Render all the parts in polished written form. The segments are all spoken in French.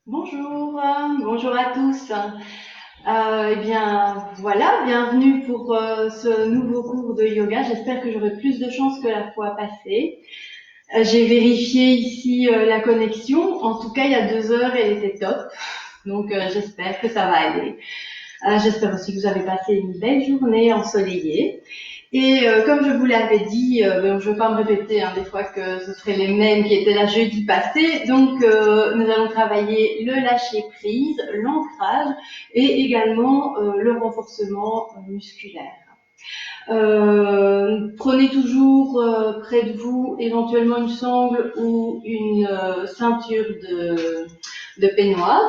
Bonjour, bonjour à tous. Eh bien, voilà, bienvenue pour ce nouveau cours de yoga. J'espère que j'aurai plus de chance que la fois passée. J'ai vérifié ici la connexion. En tout cas, il y a 2 heures, elle était top. Donc, j'espère que ça va aller. J'espère aussi que vous avez passé une belle journée ensoleillée. Et comme je vous l'avais dit, je ne vais pas me répéter des fois que ce seraient les mêmes qui étaient là jeudi passé. Donc, nous allons travailler le lâcher prise, l'ancrage et également le renforcement musculaire. Prenez toujours près de vous éventuellement une sangle ou une ceinture de peignoir.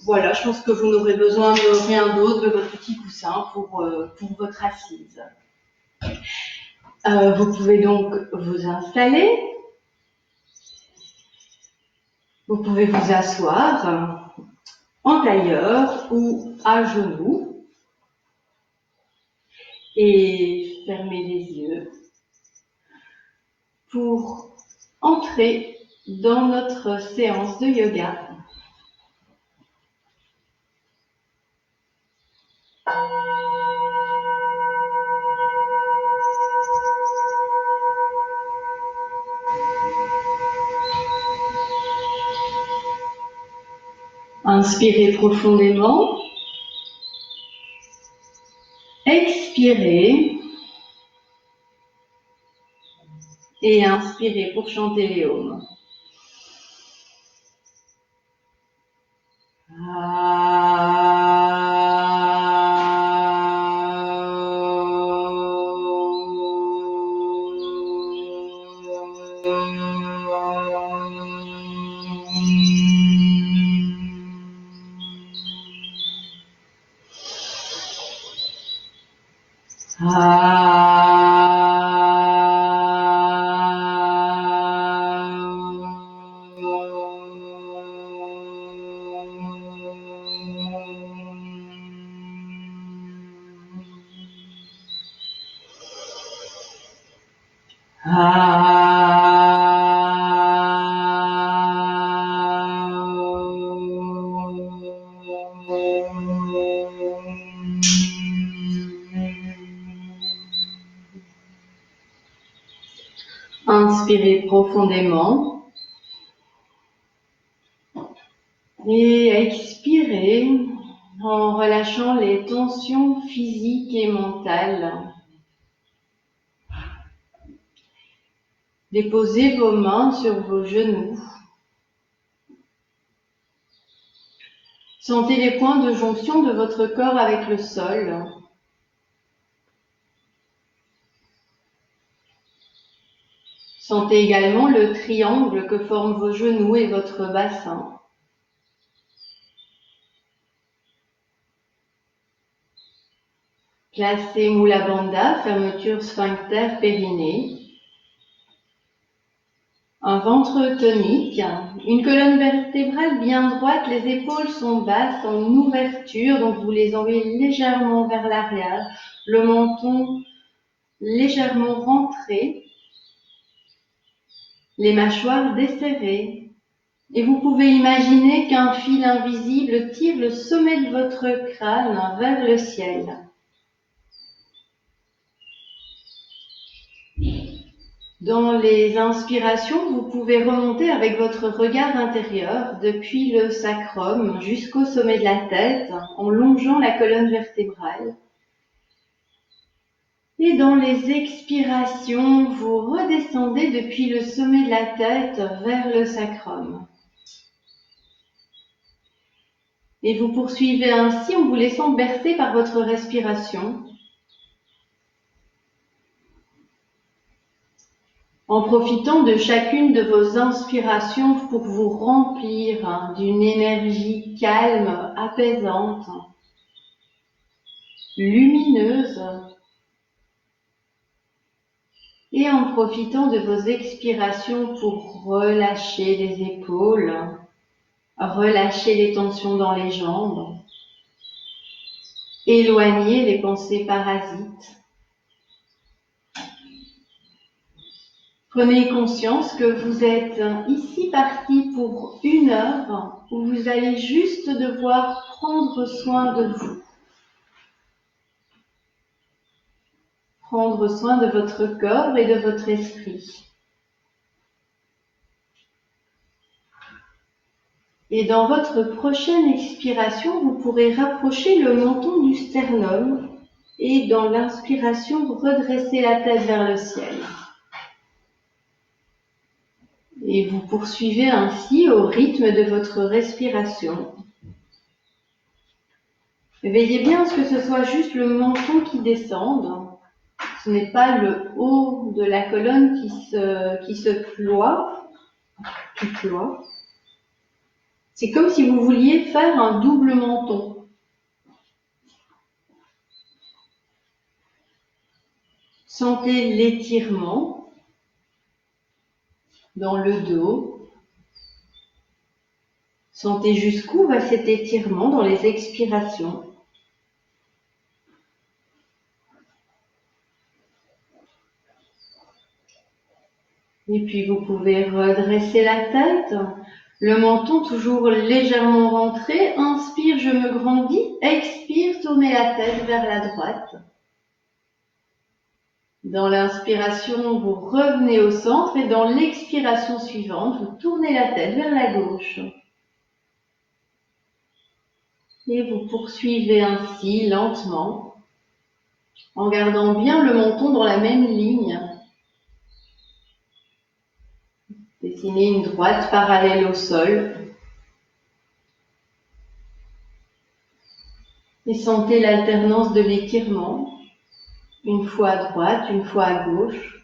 Voilà, je pense que vous n'aurez besoin de rien d'autre que votre petit coussin pour votre assise. Vous pouvez donc vous installer. Vous pouvez vous asseoir en tailleur ou à genoux et fermer les yeux pour entrer dans notre séance de yoga. Inspirez profondément. Expirez. Et inspirez pour chanter les Om. Inspirez profondément et expirez en relâchant les tensions physiques et mentales. Déposez vos mains sur vos genoux. Sentez les points de jonction de votre corps avec le sol. Sentez également le triangle que forment vos genoux et votre bassin. Placez Mula Bandha, fermeture sphincter périnée. Un ventre tonique, une colonne vertébrale bien droite, les épaules sont basses en ouverture, donc vous les envoyez légèrement vers l'arrière, le menton légèrement rentré, les mâchoires desserrées. Et vous pouvez imaginer qu'un fil invisible tire le sommet de votre crâne vers le ciel. Dans les inspirations, vous pouvez remonter avec votre regard intérieur depuis le sacrum jusqu'au sommet de la tête en longeant la colonne vertébrale. Et dans les expirations, vous redescendez depuis le sommet de la tête vers le sacrum. Et vous poursuivez ainsi en vous laissant bercer par votre respiration, en profitant de chacune de vos inspirations pour vous remplir d'une énergie calme, apaisante, lumineuse, et en profitant de vos expirations pour relâcher les épaules, relâcher les tensions dans les jambes, éloigner les pensées parasites. Prenez conscience que vous êtes ici parti pour 1 heure où vous allez juste devoir prendre soin de vous. Prendre soin de votre corps et de votre esprit. Et dans votre prochaine expiration, vous pourrez rapprocher le menton du sternum et dans l'inspiration, redresser la tête vers le ciel. Et vous poursuivez ainsi au rythme de votre respiration. Veillez bien à ce que ce soit juste le menton qui descende. Ce n'est pas le haut de la colonne qui se ploie. C'est comme si vous vouliez faire un double menton. Sentez l'étirement dans le dos. Sentez jusqu'où va cet étirement dans les expirations. Et puis vous pouvez redresser la tête, le menton toujours légèrement rentré. Inspire, je me grandis. Expire, tournez la tête vers la droite. Dans l'inspiration, vous revenez au centre et dans l'expiration suivante, vous tournez la tête vers la gauche. Et vous poursuivez ainsi lentement, en gardant bien le menton dans la même ligne. Dessinez une droite parallèle au sol. Et sentez l'alternance de l'étirement, une fois à droite, une fois à gauche.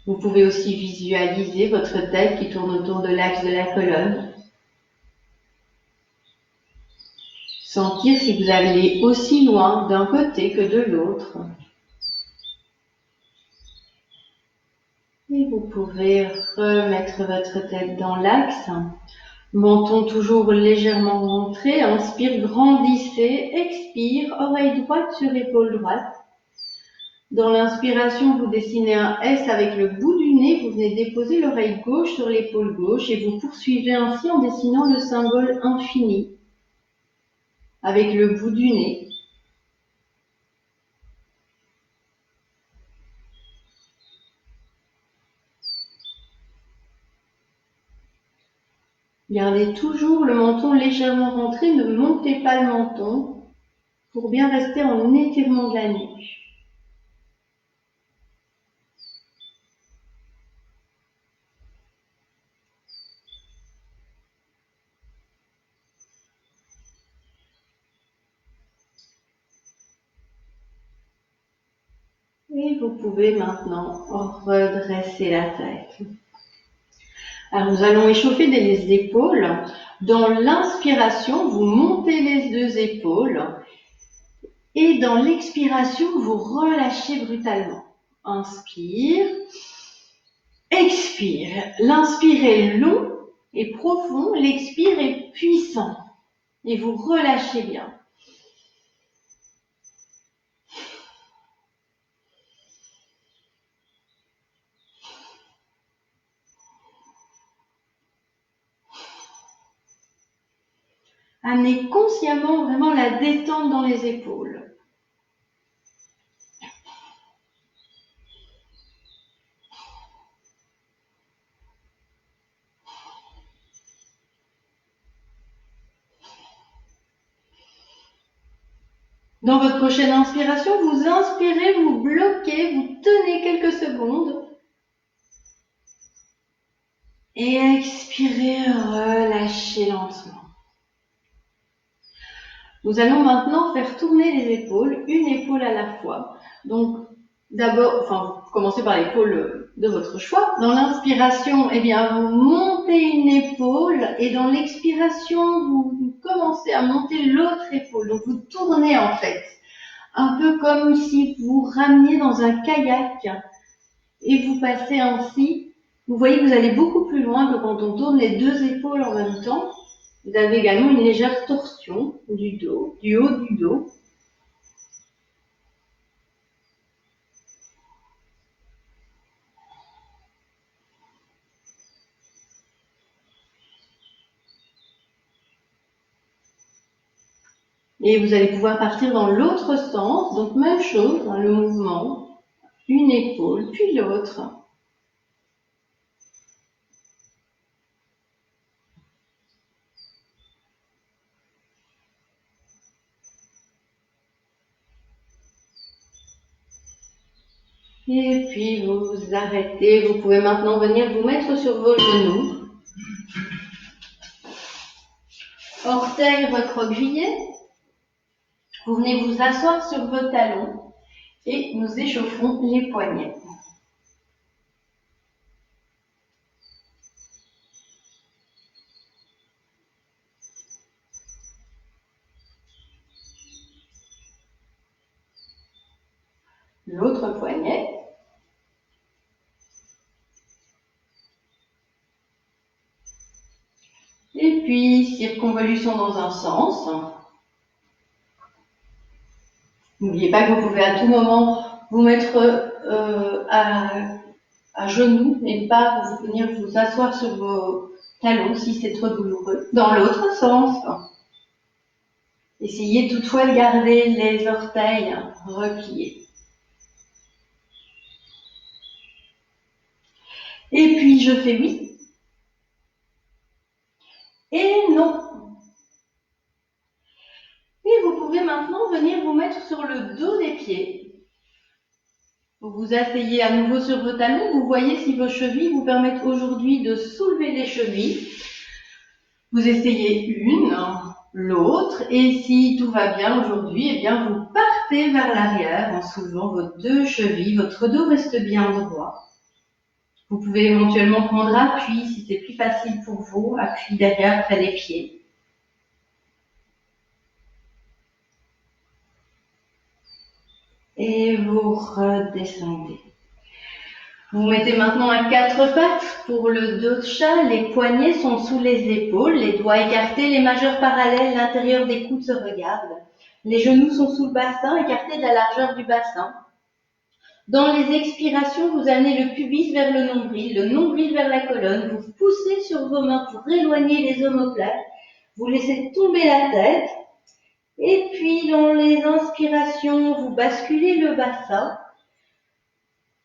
Vous pouvez aussi visualiser votre tête qui tourne autour de l'axe de la colonne. Sentir si vous allez aussi loin d'un côté que de l'autre. Et vous pouvez remettre votre tête dans l'axe. Menton toujours légèrement rentré. Inspire, grandissez. Expire, oreille droite sur épaule droite. Dans l'inspiration, vous dessinez un S avec le bout du nez. Vous venez déposer l'oreille gauche sur l'épaule gauche et vous poursuivez ainsi en dessinant le symbole infini avec le bout du nez. Gardez toujours le menton légèrement rentré, ne montez pas le menton pour bien rester en étirement de la nuque. Et vous pouvez maintenant redresser la tête. Alors nous allons échauffer les épaules. Dans l'inspiration, vous montez les 2 épaules. Et dans l'expiration, vous relâchez brutalement. Inspire. Expire. L'inspire est long et profond. L'expire est puissant. Et vous relâchez bien. Amenez consciemment vraiment la détente dans les épaules. Dans votre prochaine inspiration, vous inspirez, vous bloquez, vous tenez quelques secondes. Et expirez, relâchez lentement. Nous allons maintenant faire tourner les épaules, une épaule à la fois. Donc, d'abord, commencez par l'épaule de votre choix. Dans l'inspiration, vous montez une épaule et dans l'expiration, vous commencez à monter l'autre épaule. Donc, vous tournez en fait. Un peu comme si vous rameniez dans un kayak et vous passez ainsi. Vous voyez que vous allez beaucoup plus loin que quand on tourne les 2 épaules en même temps. Vous avez également une légère torsion du dos, du haut du dos. Et vous allez pouvoir partir dans l'autre sens. Donc même chose dans le mouvement. Une épaule, puis l'autre. Et puis vous arrêtez. Vous pouvez maintenant venir vous mettre sur vos genoux. Orteils recroquevillés. Vous venez vous asseoir sur vos talons et nous échauffons les poignets. L'autre poignet. Et puis, circonvolution dans un sens. N'oubliez pas que vous pouvez à tout moment vous mettre à genoux et pas venir vous asseoir sur vos talons si c'est trop douloureux. Dans l'autre sens. Essayez toutefois de garder les orteils repliés. Et puis, je fais oui. Et non. Et vous pouvez maintenant venir vous mettre sur le dos des pieds. Vous vous asseyez à nouveau sur vos talons. Vous voyez si vos chevilles vous permettent aujourd'hui de soulever les chevilles. Vous essayez une, l'autre. Et si tout va bien aujourd'hui, eh bien vous partez vers l'arrière en soulevant vos deux chevilles. Votre dos reste bien droit. Vous pouvez éventuellement prendre appui si c'est plus facile pour vous. Appui derrière près des pieds. Et vous redescendez. Vous mettez maintenant à quatre pattes pour le dos de chat. Les poignets sont sous les épaules, les doigts écartés, les majeurs parallèles, l'intérieur des coudes se regarde. Les genoux sont sous le bassin, écartés de la largeur du bassin. Dans les expirations, vous amenez le pubis vers le nombril vers la colonne. Vous poussez sur vos mains pour éloigner les omoplates. Vous laissez tomber la tête. Et puis, dans les inspirations, vous basculez le bassin.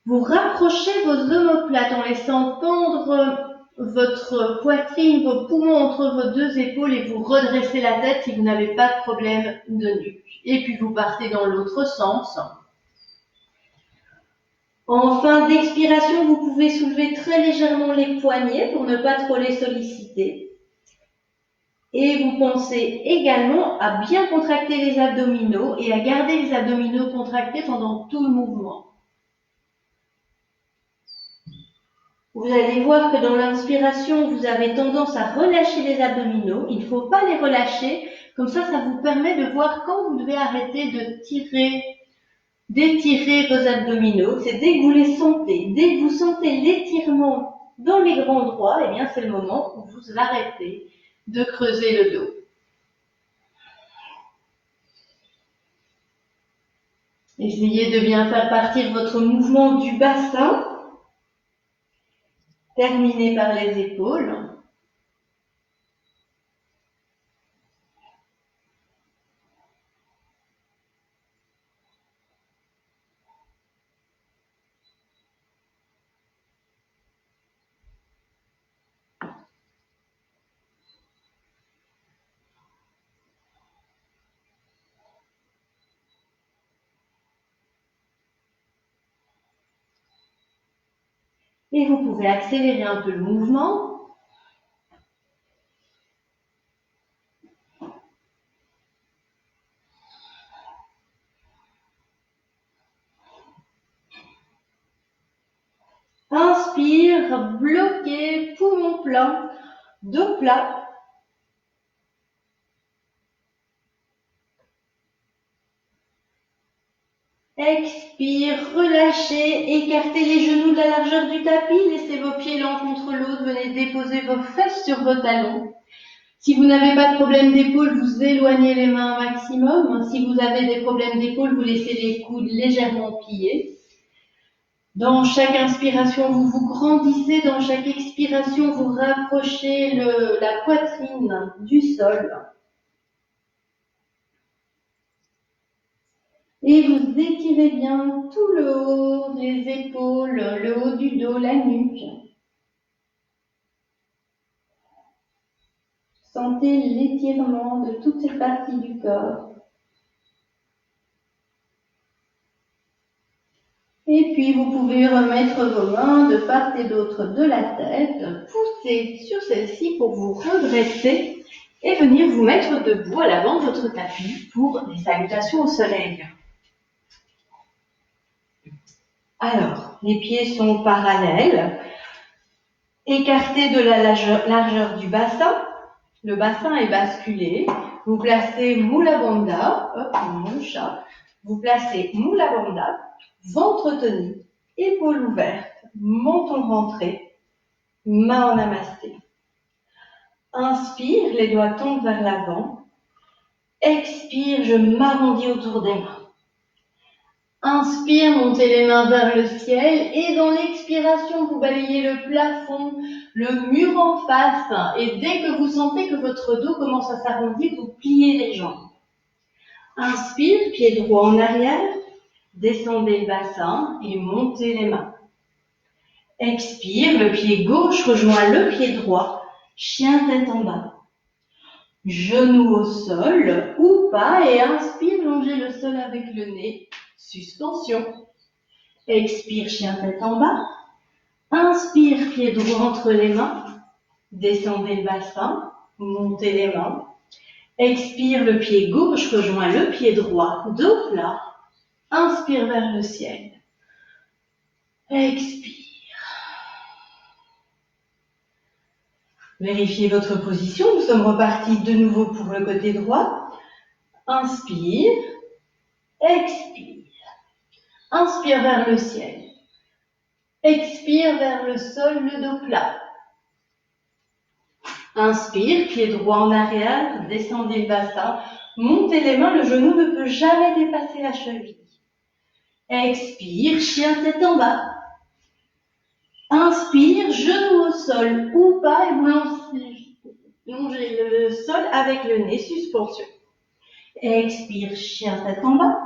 Vous rapprochez vos omoplates en laissant pendre votre poitrine, vos poumons entre vos deux épaules et vous redressez la tête si vous n'avez pas de problème de nuque. Et puis vous partez dans l'autre sens. En fin d'expiration, vous pouvez soulever très légèrement les poignets pour ne pas trop les solliciter. Et vous pensez également à bien contracter les abdominaux et à garder les abdominaux contractés pendant tout le mouvement. Vous allez voir que dans l'inspiration, vous avez tendance à relâcher les abdominaux. Il ne faut pas les relâcher. Comme ça vous permet de voir quand vous devez arrêter d'étirer vos abdominaux. C'est dès que vous les sentez, dès que vous sentez l'étirement dans les grands droits, eh bien c'est le moment où vous arrêtez de creuser le dos. Essayez de bien faire partir votre mouvement du bassin. Terminez par les épaules. Et vous pouvez accélérer un peu le mouvement. Inspire, bloqué, poumon plein, dos plat. Expire, relâchez, écartez les genoux de la largeur du tapis, laissez vos pieds l'un contre l'autre, venez déposer vos fesses sur vos talons. Si vous n'avez pas de problème d'épaule, vous éloignez les mains un maximum. Si vous avez des problèmes d'épaule, vous laissez les coudes légèrement pliés. Dans chaque inspiration, vous vous grandissez. Dans chaque expiration, vous rapprochez la poitrine du sol. Et vous étirez bien tout le haut, les épaules, le haut du dos, la nuque. Sentez l'étirement de toutes ces parties du corps. Et puis vous pouvez remettre vos mains de part et d'autre de la tête, pousser sur celle-ci pour vous redresser et venir vous mettre debout à l'avant de votre tapis pour les salutations au soleil. Alors, les pieds sont parallèles, écartés de la largeur du bassin. Le bassin est basculé. Vous placez Mula Bandha, hop, mon chat. Vous placez Mula Bandha, ventre tenu, épaules ouvertes, menton rentré, main en namasté. Inspire, les doigts tombent vers l'avant. Expire, je m'arrondis autour des mains. Inspire, montez les mains vers le ciel et dans l'expiration, vous balayez le plafond, le mur en face et dès que vous sentez que votre dos commence à s'arrondir, vous pliez les jambes. Inspire, pied droit en arrière, descendez le bassin et montez les mains. Expire, le pied gauche rejoint le pied droit, chien tête en bas. Genou au sol ou pas et inspire, longez le sol avec le nez, suspension. Expire, chien tête en bas. Inspire, pied droit entre les mains. Descendez le bassin, montez les mains. Expire, le pied gauche rejoint le pied droit, dos plat. Inspire vers le ciel. Expire. Vérifiez votre position. Nous sommes repartis de nouveau pour le côté droit. Inspire. Expire. Inspire vers le ciel. Expire vers le sol, le dos plat. Inspire, pied droit en arrière, descendez le bassin, montez les mains, le genou ne peut jamais dépasser la cheville. Expire, chien tête en bas. Inspire, genou au sol ou pas et vous longez le sol avec le nez, suspension. Expire, chien tête en bas.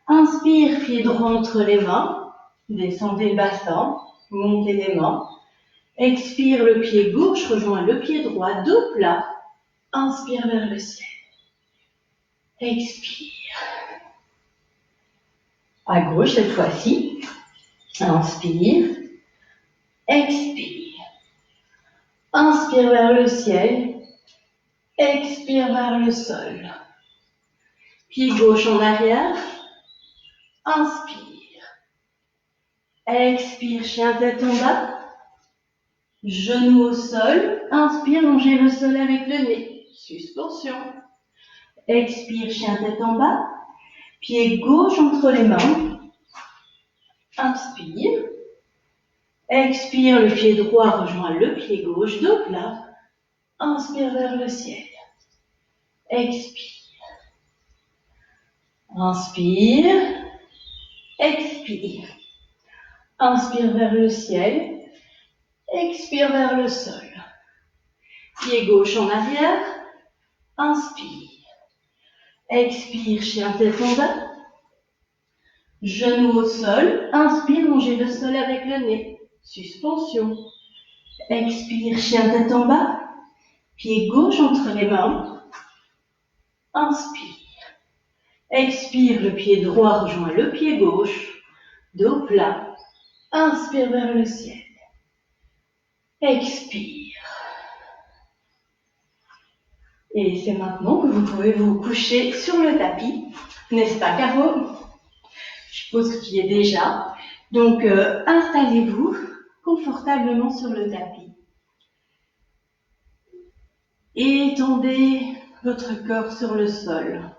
Inspire, pied droit entre les mains, descendez le bassin, montez les mains. Expire, le pied gauche rejoint le pied droit, dos plat. Inspire vers le ciel. Expire. À gauche cette fois-ci. Inspire. Expire. Inspire vers le ciel. Expire vers le sol. Pied gauche en arrière. Inspire. Expire, chien tête en bas. Genou au sol. Inspire, longez le sol avec le nez. Suspension. Expire, chien tête en bas. Pied gauche entre les mains. Inspire. Expire, le pied droit rejoint le pied gauche, dos plat. Inspire vers le ciel. Expire. Inspire. Expire. Inspire vers le ciel. Expire vers le sol. Pied gauche en arrière. Inspire. Expire, chien tête en bas. Genou au sol. Inspire, longez le sol avec le nez. Suspension. Expire, chien tête en bas. Pied gauche entre les mains. Inspire. Expire, le pied droit rejoint le pied gauche. Dos plat. Inspire vers le ciel. Expire. Et c'est maintenant que vous pouvez vous coucher sur le tapis. N'est-ce pas, Caro? Je suppose que tu y es déjà. Donc, installez-vous confortablement sur le tapis. Et étendez votre corps sur le sol.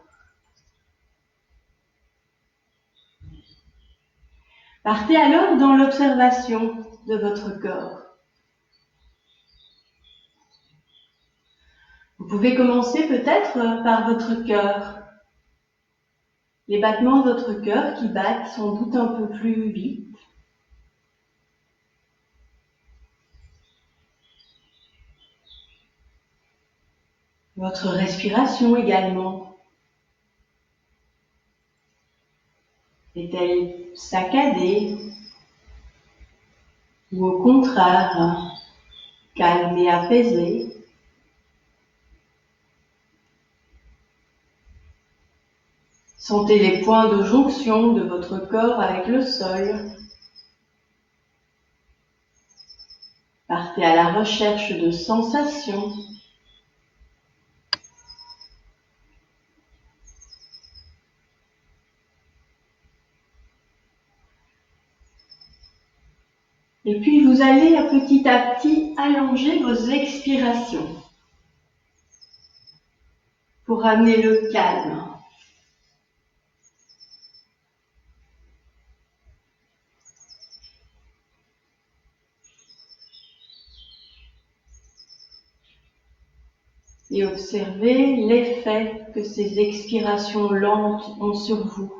Partez alors dans l'observation de votre corps. Vous pouvez commencer peut-être par votre cœur. Les battements de votre cœur qui battent sans doute un peu plus vite. Votre respiration également. est-elle saccadée ou au contraire calme et apaisée? Sentez les points de jonction de votre corps avec le sol. Partez à la recherche de sensations. Et puis vous allez petit à petit allonger vos expirations pour amener le calme. Et observez l'effet que ces expirations lentes ont sur vous.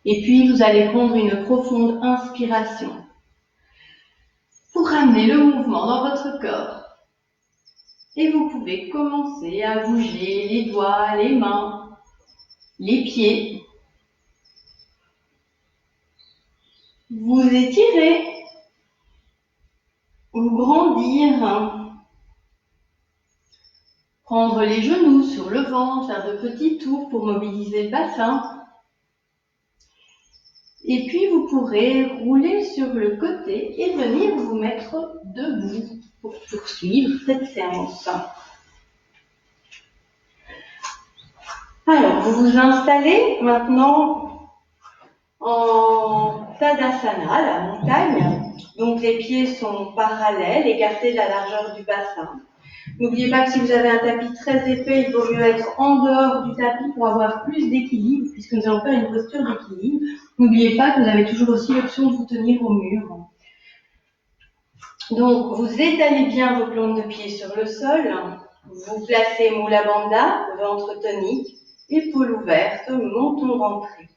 Et puis vous allez prendre une profonde inspiration pour ramener le mouvement dans votre corps. Et vous pouvez commencer à bouger les doigts, les mains, les pieds. Vous étirez ou grandir. Prendre les genoux sur le ventre, faire de petits tours pour mobiliser le bassin. Et puis vous pourrez rouler sur le côté et venir vous mettre debout pour poursuivre cette séance. Alors, vous vous installez maintenant en Tadasana, la montagne. Donc les pieds sont parallèles, écartés de la largeur du bassin. N'oubliez pas que si vous avez un tapis très épais, il vaut mieux être en dehors du tapis pour avoir plus d'équilibre, puisque nous allons faire une posture d'équilibre. N'oubliez pas que vous avez toujours aussi l'option de vous tenir au mur. Donc, vous étalez bien vos plantes de pied sur le sol. Vous placez Mula Bandha, ventre tonique, épaules ouvertes, menton rentré.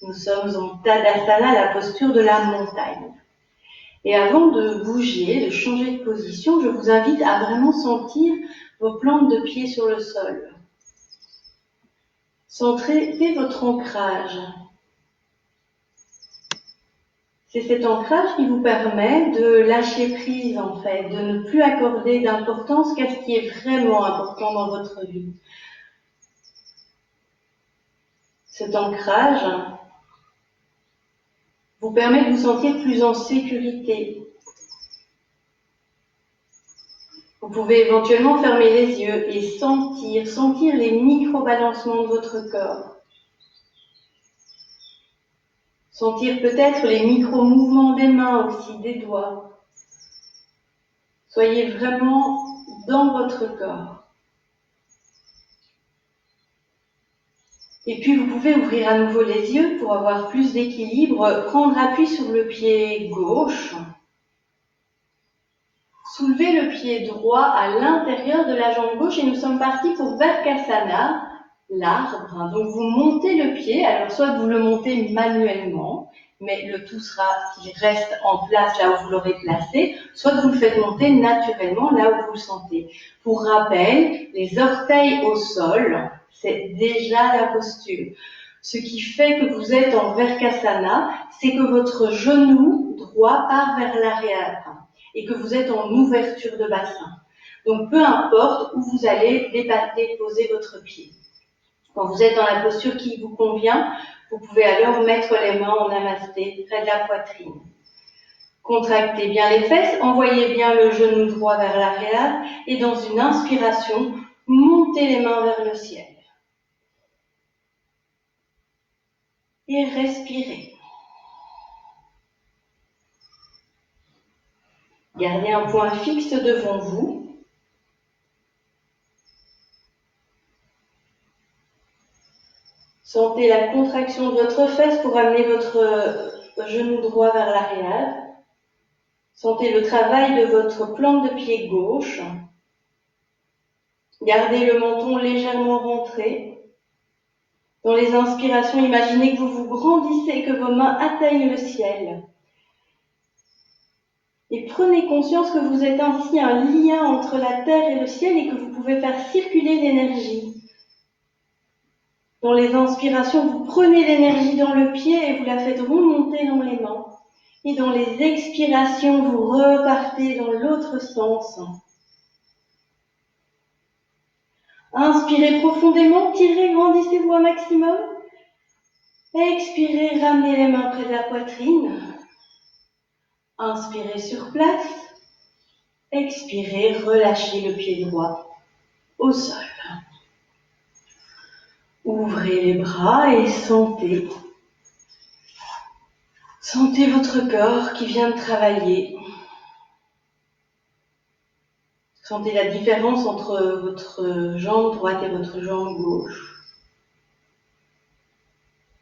Nous sommes en Tadasana, la posture de la montagne. Et avant de bouger, de changer de position, je vous invite à vraiment sentir vos plantes de pied sur le sol. Centrez votre ancrage. C'est cet ancrage qui vous permet de lâcher prise, en fait, de ne plus accorder d'importance qu'à ce qui est vraiment important dans votre vie. Cet ancrage vous permet de vous sentir plus en sécurité. Vous pouvez éventuellement fermer les yeux et sentir les micro-balancements de votre corps. Sentir peut-être les micro-mouvements des mains aussi, des doigts. Soyez vraiment dans votre corps. Et puis vous pouvez ouvrir à nouveau les yeux pour avoir plus d'équilibre, prendre appui sur le pied gauche. Soulevez le pied droit à l'intérieur de la jambe gauche et nous sommes partis pour Virkasana, l'arbre. Donc vous montez le pied, alors soit vous le montez manuellement, mais le tout sera qu'il reste en place là où vous l'aurez placé, soit vous le faites monter naturellement là où vous le sentez. Pour rappel, les orteils au sol, c'est déjà la posture. Ce qui fait que vous êtes en Virkasana, c'est que votre genou droit part vers l'arrière et que vous êtes en ouverture de bassin. Donc peu importe où vous allez déposer votre pied. Quand vous êtes dans la posture qui vous convient, vous pouvez alors mettre les mains en namasté près de la poitrine. Contractez bien les fesses, envoyez bien le genou droit vers l'arrière et dans une inspiration, montez les mains vers le ciel. Et respirez. Gardez un point fixe devant vous. Sentez la contraction de votre fesse pour amener votre genou droit vers l'arrière. Sentez le travail de votre plante de pied gauche. Gardez le menton légèrement rentré. Dans les inspirations, imaginez que vous vous grandissez et que vos mains atteignent le ciel. Et prenez conscience que vous êtes ainsi un lien entre la terre et le ciel et que vous pouvez faire circuler l'énergie. Dans les inspirations, vous prenez l'énergie dans le pied et vous la faites remonter dans les mains. Et dans les expirations, vous repartez dans l'autre sens. Inspirez profondément, tirez, grandissez-vous un maximum. Expirez, ramenez les mains près de la poitrine. Inspirez sur place. Expirez, relâchez le pied droit au sol. Ouvrez les bras et sentez. Sentez votre corps qui vient de travailler. Sentez la différence entre votre jambe droite et votre jambe gauche.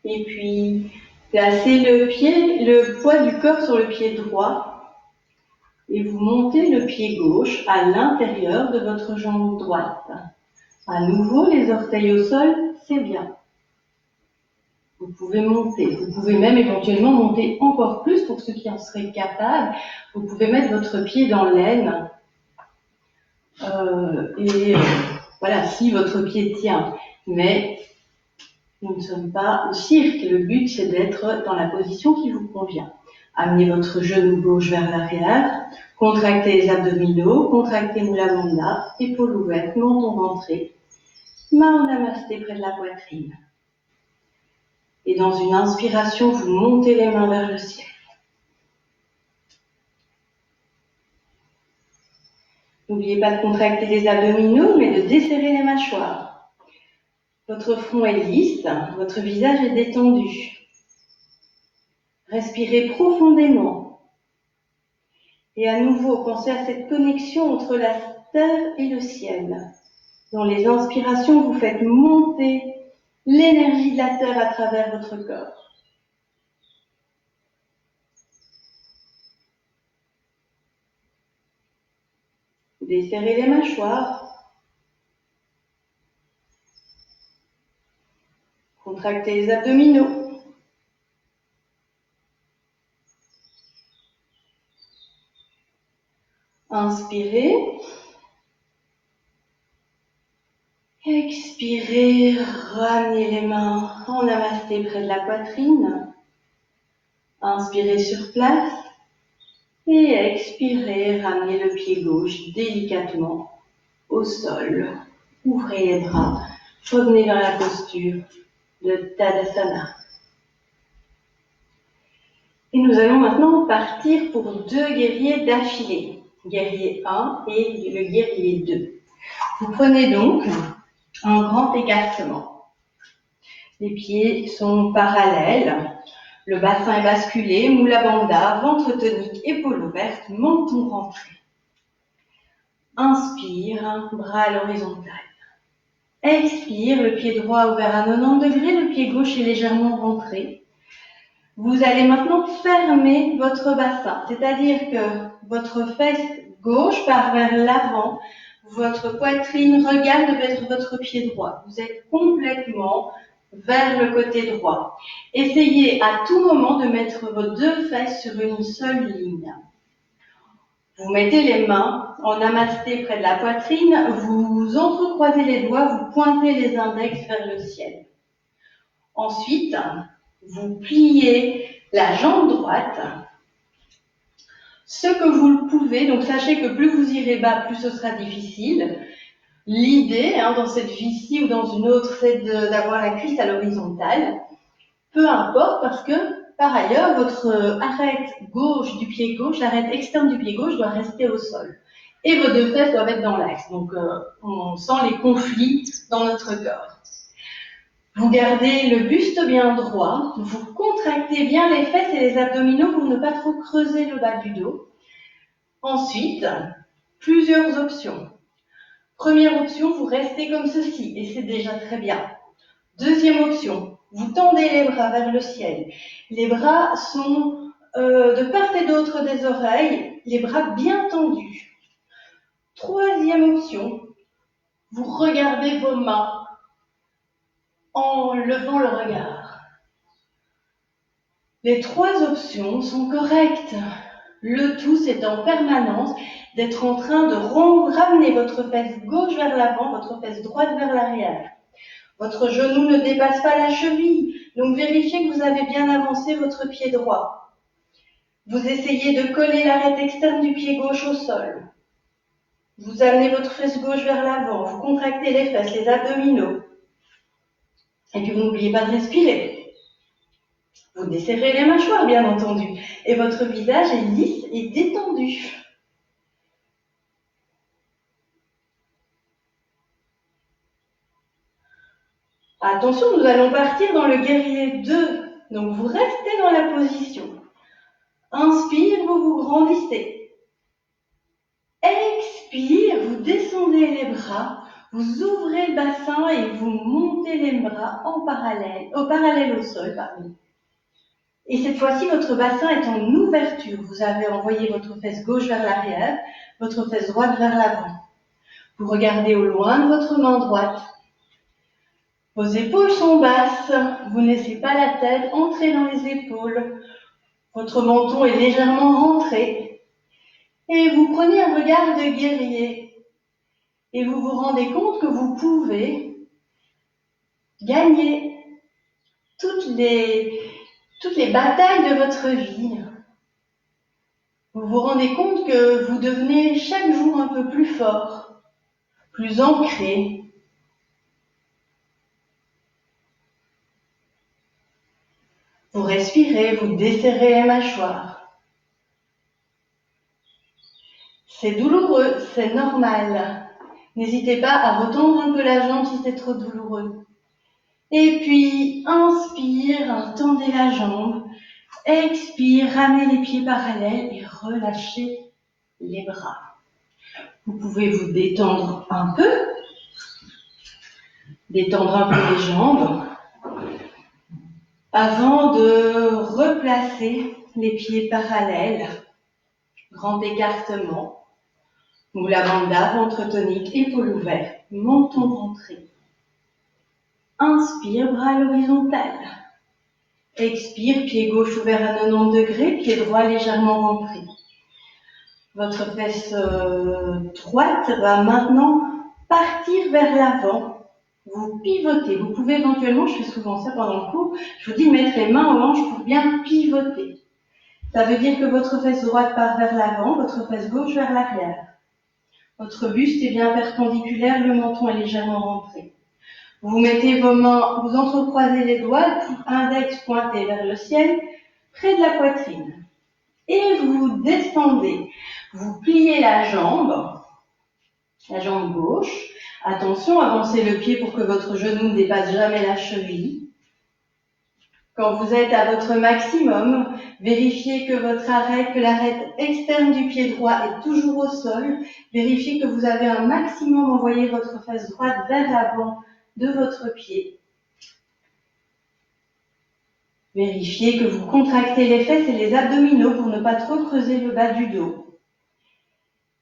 Et puis, placez le poids du corps sur le pied droit et vous montez le pied gauche à l'intérieur de votre jambe droite. À nouveau, les orteils au sol, c'est bien. Vous pouvez monter. Vous pouvez même éventuellement monter encore plus pour ceux qui en seraient capables. Vous pouvez mettre votre pied dans l'aine. Voilà, si votre pied tient. Mais nous ne sommes pas au cirque. Le but, c'est d'être dans la position qui vous convient. Amenez votre genou gauche vers l'arrière. Contractez les abdominaux. Contractez Mula Bandha. Épaules ouvertes, menton rentré. Main en namasté près de la poitrine. Et dans une inspiration, vous montez les mains vers le ciel. N'oubliez pas de contracter les abdominaux, mais de desserrer les mâchoires. Votre front est lisse, votre visage est détendu. Respirez profondément. Et à nouveau, pensez à cette connexion entre la terre et le ciel. Dans les inspirations, vous faites monter l'énergie de la terre à travers votre corps. Desserrez les mâchoires. Contractez les abdominaux. Inspirez. Expirez, ramenez les mains en namasté près de la poitrine. Inspirez sur place. Et expirez, ramenez le pied gauche délicatement au sol. Ouvrez les bras. Revenez dans la posture de Tadasana. Et nous allons maintenant partir pour 2 guerriers d'affilée. Guerrier 1 et le guerrier 2. Vous prenez donc un grand écartement. Les pieds sont parallèles. Le bassin est basculé, Mula Bandha, ventre tonique, épaules ouvertes, menton rentré. Inspire, bras à l'horizontale. Expire, le pied droit ouvert à 90 degrés, le pied gauche est légèrement rentré. Vous allez maintenant fermer votre bassin, c'est-à-dire que votre fesse gauche part vers l'avant, votre poitrine regarde vers votre pied droit. Vous êtes complètement vers le côté droit. Essayez à tout moment de mettre vos 2 fesses sur une seule ligne. Vous mettez les mains en namasté près de la poitrine, vous entrecroisez les doigts, vous pointez les index vers le ciel. Ensuite, vous pliez la jambe droite, ce que vous le pouvez, donc sachez que plus vous irez bas, plus ce sera difficile. L'idée, dans cette vie-ci ou dans une autre, c'est d'avoir la cuisse à l'horizontale. Peu importe, parce que, par ailleurs, votre arête gauche du pied gauche, l'arête externe du pied gauche doit rester au sol. Et vos 2 fesses doivent être dans l'axe. Donc, on sent les conflits dans notre corps. Vous gardez le buste bien droit, vous contractez bien les fesses et les abdominaux pour ne pas trop creuser le bas du dos. Ensuite, plusieurs options. Première option, vous restez comme ceci, et c'est déjà très bien. Deuxième option, vous tendez les bras vers le ciel. Les bras sont de part et d'autre des oreilles, les bras bien tendus. Troisième option, vous regardez vos mains en levant le regard. Les 3 options sont correctes. Le tout, c'est en permanence d'être en train de ramener votre fesse gauche vers l'avant, votre fesse droite vers l'arrière. Votre genou ne dépasse pas la cheville, donc vérifiez que vous avez bien avancé votre pied droit. Vous essayez de coller l'arête externe du pied gauche au sol. Vous amenez votre fesse gauche vers l'avant, vous contractez les fesses, les abdominaux. Et puis vous n'oubliez pas de respirer. Vous desserrez les mâchoires, bien entendu. Et votre visage est lisse et détendu. Attention, nous allons partir dans le guerrier 2. Donc vous restez dans la position. Inspire, vous vous grandissez. Expire, vous descendez les bras, vous ouvrez le bassin et vous montez les bras au parallèle au sol, pardon. Et cette fois-ci, votre bassin est en ouverture. Vous avez envoyé votre fesse gauche vers l'arrière, votre fesse droite vers l'avant. Vous regardez au loin de votre main droite. Vos épaules sont basses, vous ne laissez pas la tête entrer dans les épaules. Votre menton est légèrement rentré. Et vous prenez un regard de guerrier. Et vous vous rendez compte que vous pouvez gagner toutes les batailles de votre vie. Vous vous rendez compte que vous devenez chaque jour un peu plus fort, plus ancré. Vous respirez, vous desserrez les mâchoires. C'est douloureux, c'est normal. N'hésitez pas à retendre un peu la jambe si c'est trop douloureux. Et puis, inspire, tendez la jambe. Expire, ramenez les pieds parallèles et relâchez les bras. Vous pouvez vous détendre un peu les jambes avant de replacer les pieds parallèles. Grand écartement. Moula Bandha, ventre tonique, épaules ouvertes, menton rentré. Inspire, bras à l'horizontale. Expire, pied gauche ouvert à 90 degrés, pied droit légèrement rentré. Votre fesse droite va maintenant partir vers l'avant. Vous pivotez. Vous pouvez éventuellement, je fais souvent ça pendant le cours, je vous dis mettre les mains aux hanches pour bien pivoter. Ça veut dire que votre fesse droite part vers l'avant, votre fesse gauche vers l'arrière. Votre buste est bien perpendiculaire, le menton est légèrement rentré. Vous mettez vos mains, vous entrecroisez les doigts, index pointé vers le ciel, près de la poitrine. Et vous descendez. Vous pliez la jambe gauche. Attention, avancez le pied pour que votre genou ne dépasse jamais la cheville. Quand vous êtes à votre maximum, vérifiez que l'arête externe du pied droit est toujours au sol. Vérifiez que vous avez un maximum envoyé votre fesse droite vers l'avant de votre pied. Vérifiez que vous contractez les fesses et les abdominaux pour ne pas trop creuser le bas du dos.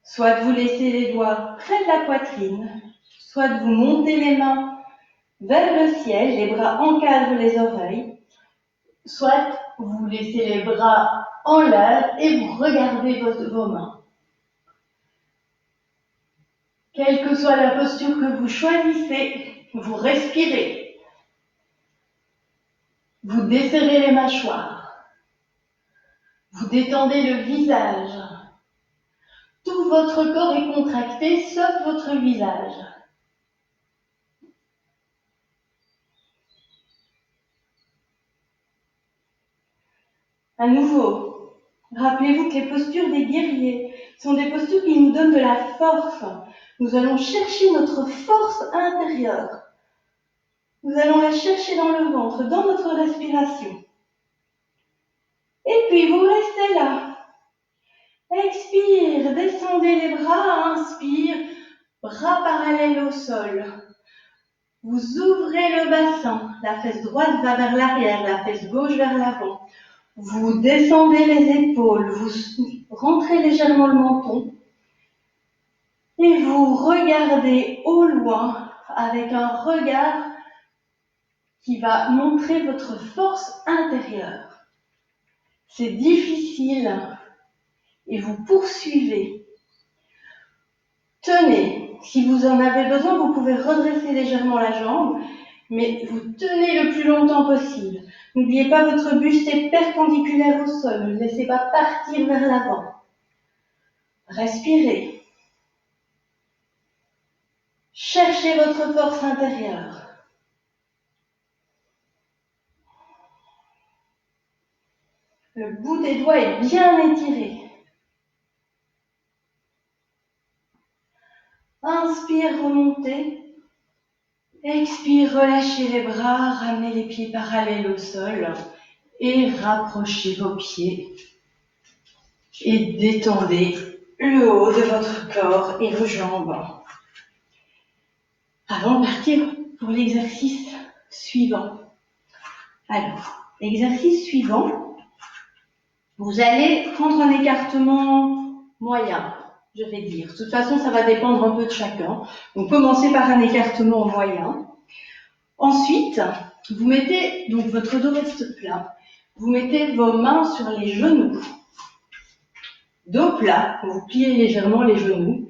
Soit vous laissez les doigts près de la poitrine, soit vous montez les mains vers le ciel, les bras encadrent les oreilles, soit vous laissez les bras en l'air et vous regardez vos mains. Quelle que soit la posture que vous choisissez, vous respirez. Vous desserrez les mâchoires. Vous détendez le visage. Tout votre corps est contracté, sauf votre visage. À nouveau, rappelez-vous que les postures des guerriers sont des postures qui nous donnent de la force. Nous allons chercher notre force intérieure. Nous allons la chercher dans le ventre, dans notre respiration. Et puis vous restez là. Expire, descendez les bras, inspire, bras parallèles au sol. Vous ouvrez le bassin, la fesse droite va vers l'arrière, la fesse gauche vers l'avant. Vous descendez les épaules, vous rentrez légèrement le menton et vous regardez au loin avec un regard qui va montrer votre force intérieure. C'est difficile et vous poursuivez. Tenez. Si vous en avez besoin, vous pouvez redresser légèrement la jambe, mais vous tenez le plus longtemps possible. N'oubliez pas, votre buste est perpendiculaire au sol. Ne le laissez pas partir vers l'avant. Respirez. Cherchez votre force intérieure. Le bout des doigts est bien étiré. Inspire, remontez. Expire, relâchez les bras, ramenez les pieds parallèles au sol et rapprochez vos pieds. Et détendez le haut de votre corps et vos jambes. Avant de partir pour l'exercice suivant. Alors, l'exercice suivant, vous allez prendre un écartement moyen, je vais dire. De toute façon, ça va dépendre un peu de chacun. Donc, commencez par un écartement moyen. Ensuite, vous mettez, donc votre dos reste plat. Vous mettez vos mains sur les genoux. Dos plat, vous pliez légèrement les genoux.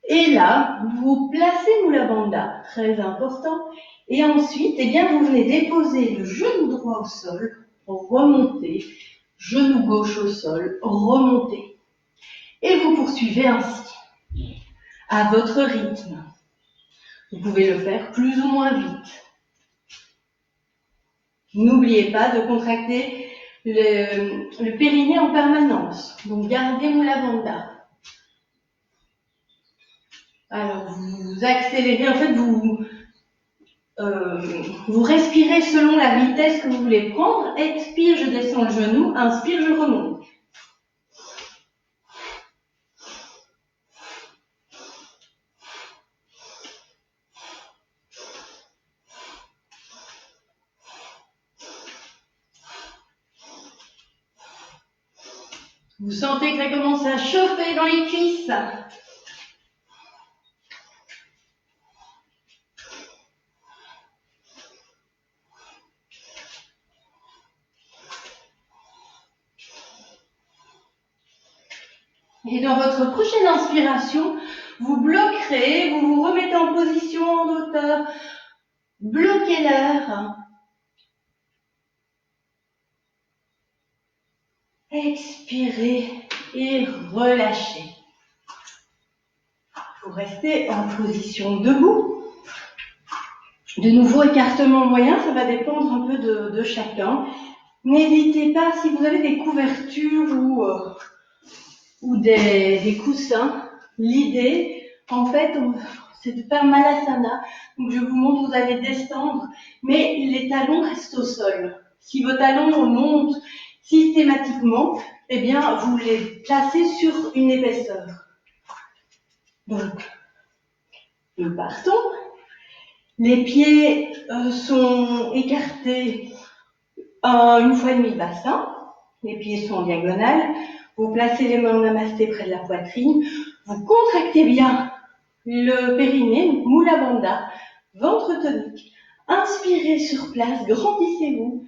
Et là, vous placez Mula Bandha, très important. Et ensuite, eh bien, vous venez déposer le genou droit au sol, remontez, genou gauche au sol, remontez. Et vous poursuivez ainsi, à votre rythme. Vous pouvez le faire plus ou moins vite. N'oubliez pas de contracter le périnée en permanence. Donc, gardez Mula Bandha. Alors, vous accélérez, en fait, vous respirez selon la vitesse que vous voulez prendre. Expire, je descends le genou. Inspire, je remonte. Vous sentez que ça commence à chauffer dans les cuisses. Et dans votre prochaine inspiration, vous bloquerez, vous vous remettez en position en hauteur. Bloquez l'air. Expirez et relâchez. Vous restez en position debout. De nouveau, écartement moyen, ça va dépendre un peu de chacun. N'hésitez pas, si vous avez des couvertures ou des coussins, l'idée, en fait, c'est de faire Malasana. Donc, je vous montre, vous allez descendre, mais les talons restent au sol. Si vos talons montent systématiquement, eh bien, vous les placez sur une épaisseur. Donc, nous partons. Les pieds sont écartés une fois et demi le bassin. Les pieds sont en diagonale. Vous placez les mains en namasté près de la poitrine. Vous contractez bien le périnée, Mula Bandha, ventre tonique. Inspirez sur place, grandissez-vous.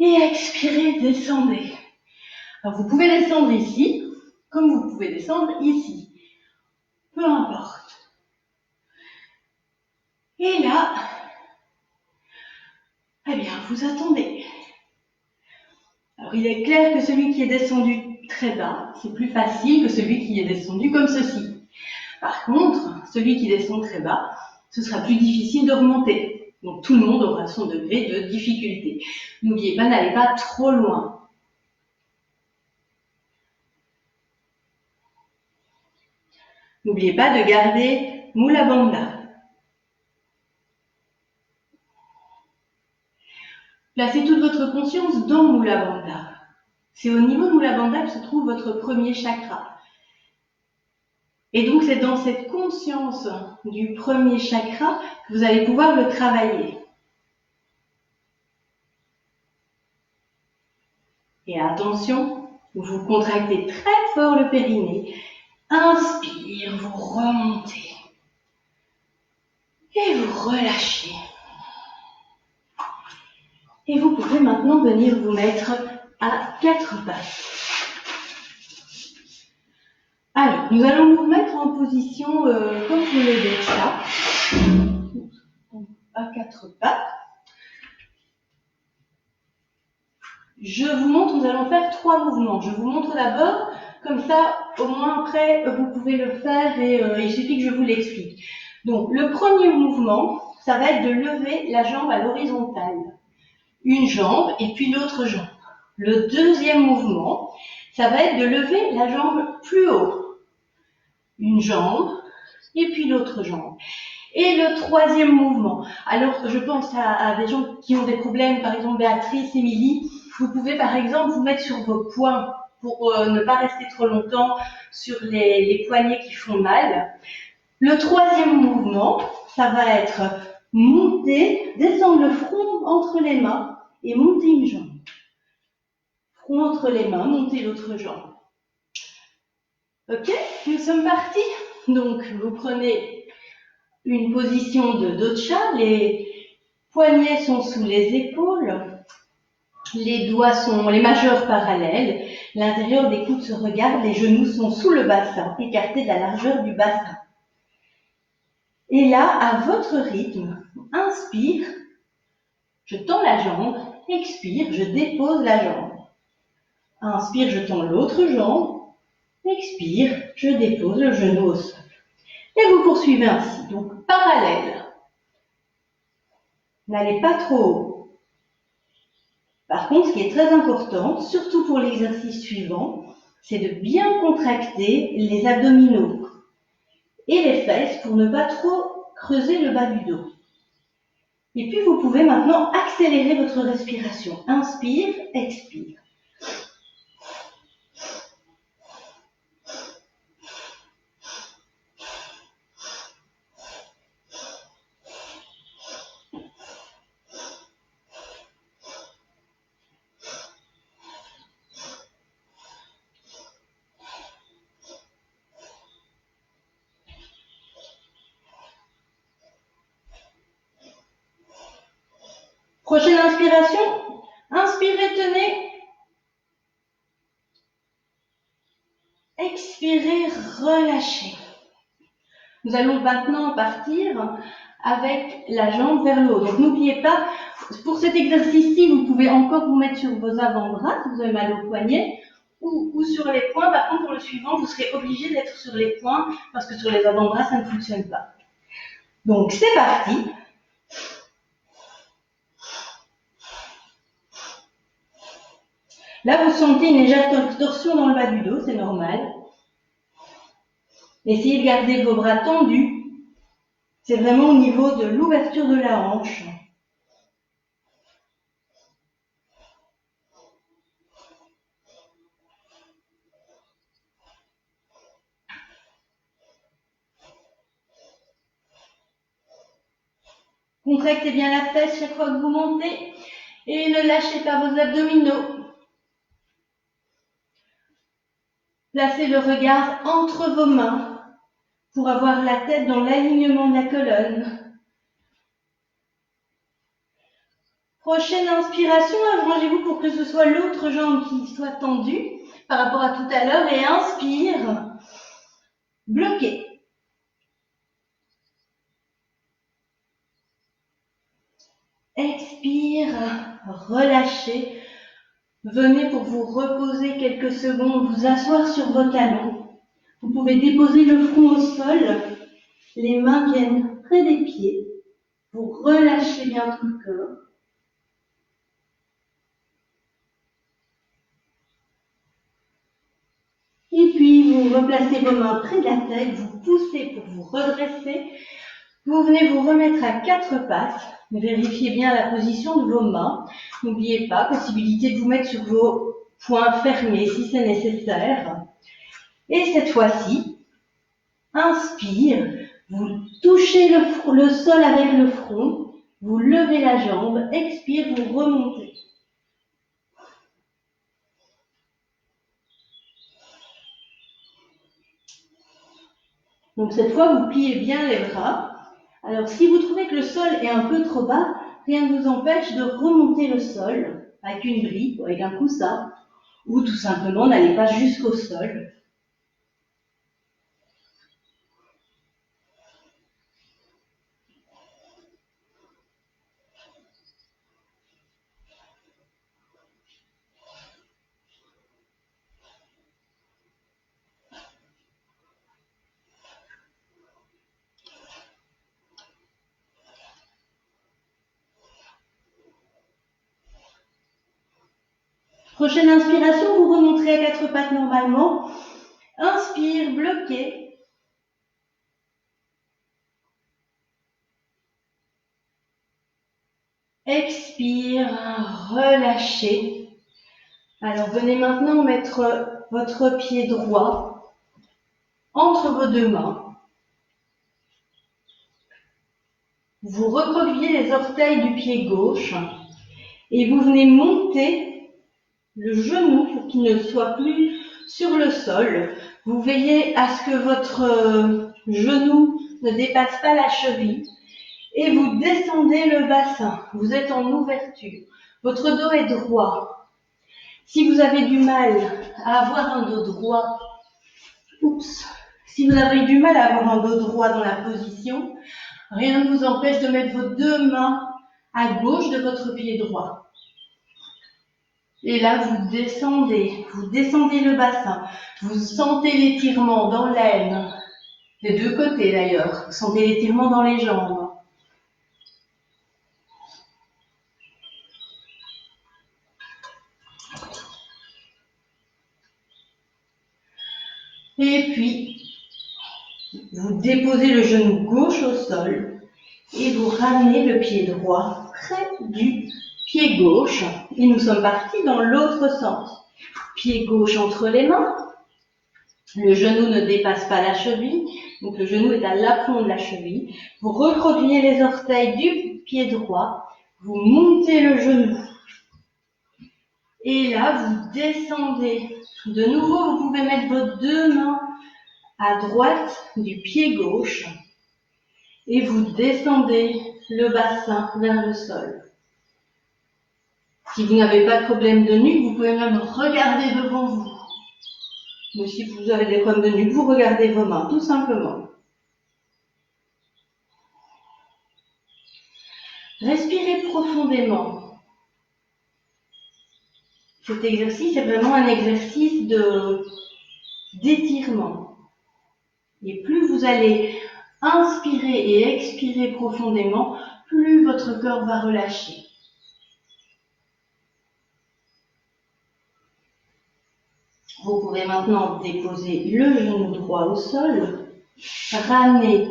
Et expirez, descendez. Alors, vous pouvez descendre ici, comme vous pouvez descendre ici. Peu importe. Et là, eh bien, vous attendez. Alors, il est clair que celui qui est descendu très bas, c'est plus facile que celui qui est descendu comme ceci. Par contre, celui qui descend très bas, ce sera plus difficile de remonter. Donc, tout le monde aura son degré de difficulté. N'oubliez pas, n'allez pas trop loin. N'oubliez pas de garder Mula Bandha. Placez toute votre conscience dans Mula Bandha. C'est au niveau de Mula Bandha que se trouve votre premier chakra. Et donc, c'est dans cette conscience du premier chakra que vous allez pouvoir le travailler. Et attention, vous contractez très fort le périnée. Inspire, vous remontez. Et vous relâchez. Et vous pouvez maintenant venir vous mettre à 4 pattes. nous allons nous mettre en position comme pour le chat, à quatre pattes. Je vous montre, nous allons faire 3 mouvements. Je vous montre d'abord, comme ça, au moins après, vous pouvez le faire et il suffit que je vous l'explique. Donc, le premier mouvement, ça va être de lever la jambe à l'horizontale. Une jambe et puis l'autre jambe. Le deuxième mouvement, ça va être de lever la jambe plus haut. Une jambe et puis l'autre jambe. Et le troisième mouvement, alors je pense à des gens qui ont des problèmes, par exemple Béatrice, Émilie, vous pouvez par exemple vous mettre sur vos poings pour ne pas rester trop longtemps sur les poignets qui font mal. Le troisième mouvement, ça va être monter, descendre le front entre les mains et monter une jambe. Front entre les mains, monter l'autre jambe. Ok, nous sommes partis. Donc vous prenez une position de docha, les poignets sont sous les épaules, les doigts sont les majeurs parallèles, l'intérieur des coudes se regarde, les genoux sont sous le bassin, écartés de la largeur du bassin. Et là, à votre rythme, inspire, je tends la jambe, expire, je dépose la jambe. Inspire, je tends l'autre jambe, expire, je dépose le genou au sol. Et vous poursuivez ainsi, donc parallèle. N'allez pas trop haut. Par contre, ce qui est très important, surtout pour l'exercice suivant, c'est de bien contracter les abdominaux et les fesses pour ne pas trop creuser le bas du dos. Et puis, vous pouvez maintenant accélérer votre respiration. Inspire, expire. Prochaine inspiration, inspirez, tenez. Expirez, relâchez. Nous allons maintenant partir avec la jambe vers le haut. Donc n'oubliez pas, pour cet exercice-ci, vous pouvez encore vous mettre sur vos avant-bras si vous avez mal au poignet ou sur les poings. Par contre, pour le suivant, vous serez obligé d'être sur les poings parce que sur les avant-bras, ça ne fonctionne pas. Donc c'est parti. Là, vous sentez une légère torsion dans le bas du dos, c'est normal. Essayez de garder vos bras tendus. C'est vraiment au niveau de l'ouverture de la hanche. Contractez bien la fesse chaque fois que vous montez et ne lâchez pas vos abdominaux. Placez le regard entre vos mains pour avoir la tête dans l'alignement de la colonne. Prochaine inspiration, allongez-vous pour que ce soit l'autre jambe qui soit tendue par rapport à tout à l'heure et inspire. Bloquez. Expire, relâchez. Venez pour vous reposer quelques secondes, vous asseoir sur vos talons. Vous pouvez déposer le front au sol, les mains viennent près des pieds. Vous relâchez bien tout le corps. Et puis, vous replacez vos mains près de la tête, vous poussez pour vous redresser. Vous venez vous remettre à 4 pattes. Vérifiez bien la position de vos mains. N'oubliez pas, possibilité de vous mettre sur vos poings fermés si c'est nécessaire. Et cette fois-ci, inspire, vous touchez le sol avec le front, vous levez la jambe, expire, vous remontez. Donc cette fois, vous pliez bien les bras. Alors si vous trouvez que le sol est un peu trop bas, rien ne vous empêche de remonter le sol avec une brique ou avec un coussin, ou tout simplement n'allez pas jusqu'au sol. Prochaine inspiration, vous remonterez à quatre pattes normalement. Inspire, bloquez. Expire, relâchez. Alors, venez maintenant mettre votre pied droit entre vos deux mains. Vous recroquevillez les orteils du pied gauche et vous venez monter le genou pour qu'il ne soit plus sur le sol. Vous veillez à ce que votre genou ne dépasse pas la cheville et vous descendez le bassin. Vous êtes en ouverture. Votre dos est droit. Si vous avez du mal à avoir un dos droit, si vous avez du mal à avoir un dos droit dans la position, rien ne vous empêche de mettre vos deux mains à gauche de votre pied droit. Et là, vous descendez le bassin. Vous sentez l'étirement dans l'aine, des deux côtés d'ailleurs. Vous sentez l'étirement dans les jambes. Et puis, vous déposez le genou gauche au sol et vous ramenez le pied droit près du pied gauche. Et nous sommes partis dans l'autre sens. Pied gauche entre les mains. Le genou ne dépasse pas la cheville, donc le genou est à l'aplomb de la cheville. Vous recroquevillez les orteils du pied droit, vous montez le genou. Et là, vous descendez. De nouveau, vous pouvez mettre vos deux mains à droite du pied gauche et vous descendez le bassin vers le sol. Si vous n'avez pas de problème de nuque, vous pouvez même regarder devant vous. Mais si vous avez des problèmes de nuque, vous regardez vos mains, tout simplement. Respirez profondément. Cet exercice est vraiment un exercice d'étirement. Et plus vous allez inspirer et expirer profondément, plus votre corps va relâcher. Vous pouvez maintenant déposer le genou droit au sol, ramener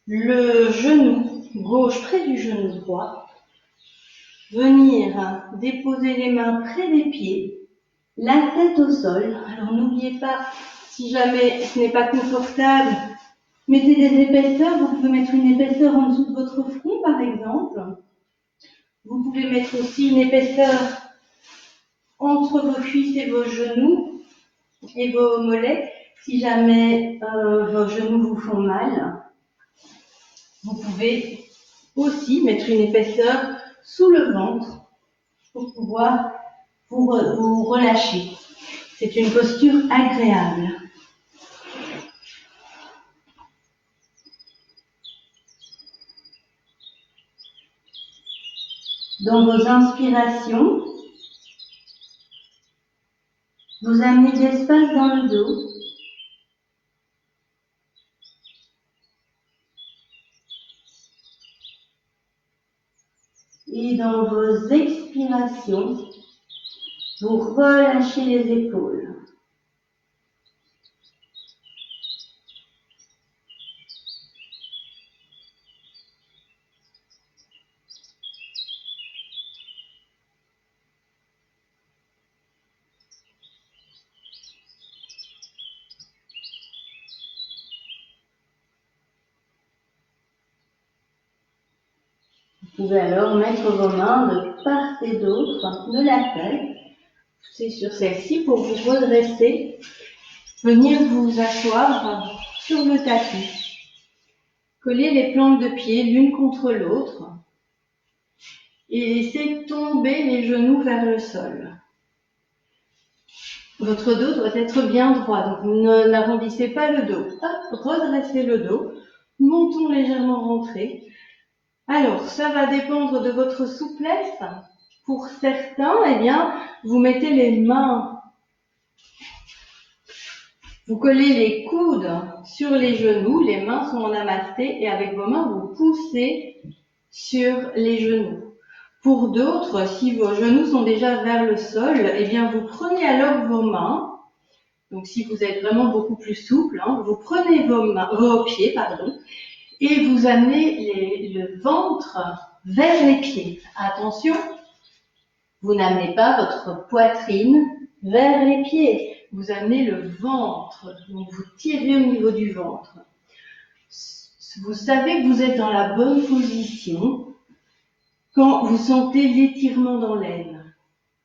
le genou gauche près du genou droit, venir déposer les mains près des pieds, la tête au sol. Alors n'oubliez pas, si jamais ce n'est pas confortable, mettez des épaisseurs. Vous pouvez mettre une épaisseur en dessous de votre front par exemple. Vous pouvez mettre aussi une épaisseur entre vos cuisses et vos genoux et vos mollets, si jamais vos genoux vous font mal. Vous pouvez aussi mettre une épaisseur sous le ventre pour pouvoir vous relâcher. C'est une posture agréable. Dans vos inspirations, vous amenez de l'espace dans le dos. Et dans vos expirations, vous relâchez les épaules. Vous pouvez alors mettre vos mains de part et d'autre de la tête. C'est sur celle-ci pour vous redresser. Venir vous asseoir sur le tapis. Collez les plantes de pied l'une contre l'autre et laissez tomber les genoux vers le sol. Votre dos doit être bien droit, donc n'arrondissez pas le dos. Hop, redressez le dos, montons légèrement rentré. Alors, ça va dépendre de votre souplesse. Pour certains, eh bien, vous mettez les mains, vous collez les coudes sur les genoux, les mains sont en namasté et avec vos mains, vous poussez sur les genoux. Pour d'autres, si vos genoux sont déjà vers le sol, eh bien vous prenez alors vos mains. Donc si vous êtes vraiment beaucoup plus souple, vous prenez vos pieds, et vous amenez le ventre vers les pieds. Attention, vous n'amenez pas votre poitrine vers les pieds. Vous amenez le ventre, donc vous tirez au niveau du ventre. Vous savez que vous êtes dans la bonne position quand vous sentez l'étirement dans l'aine.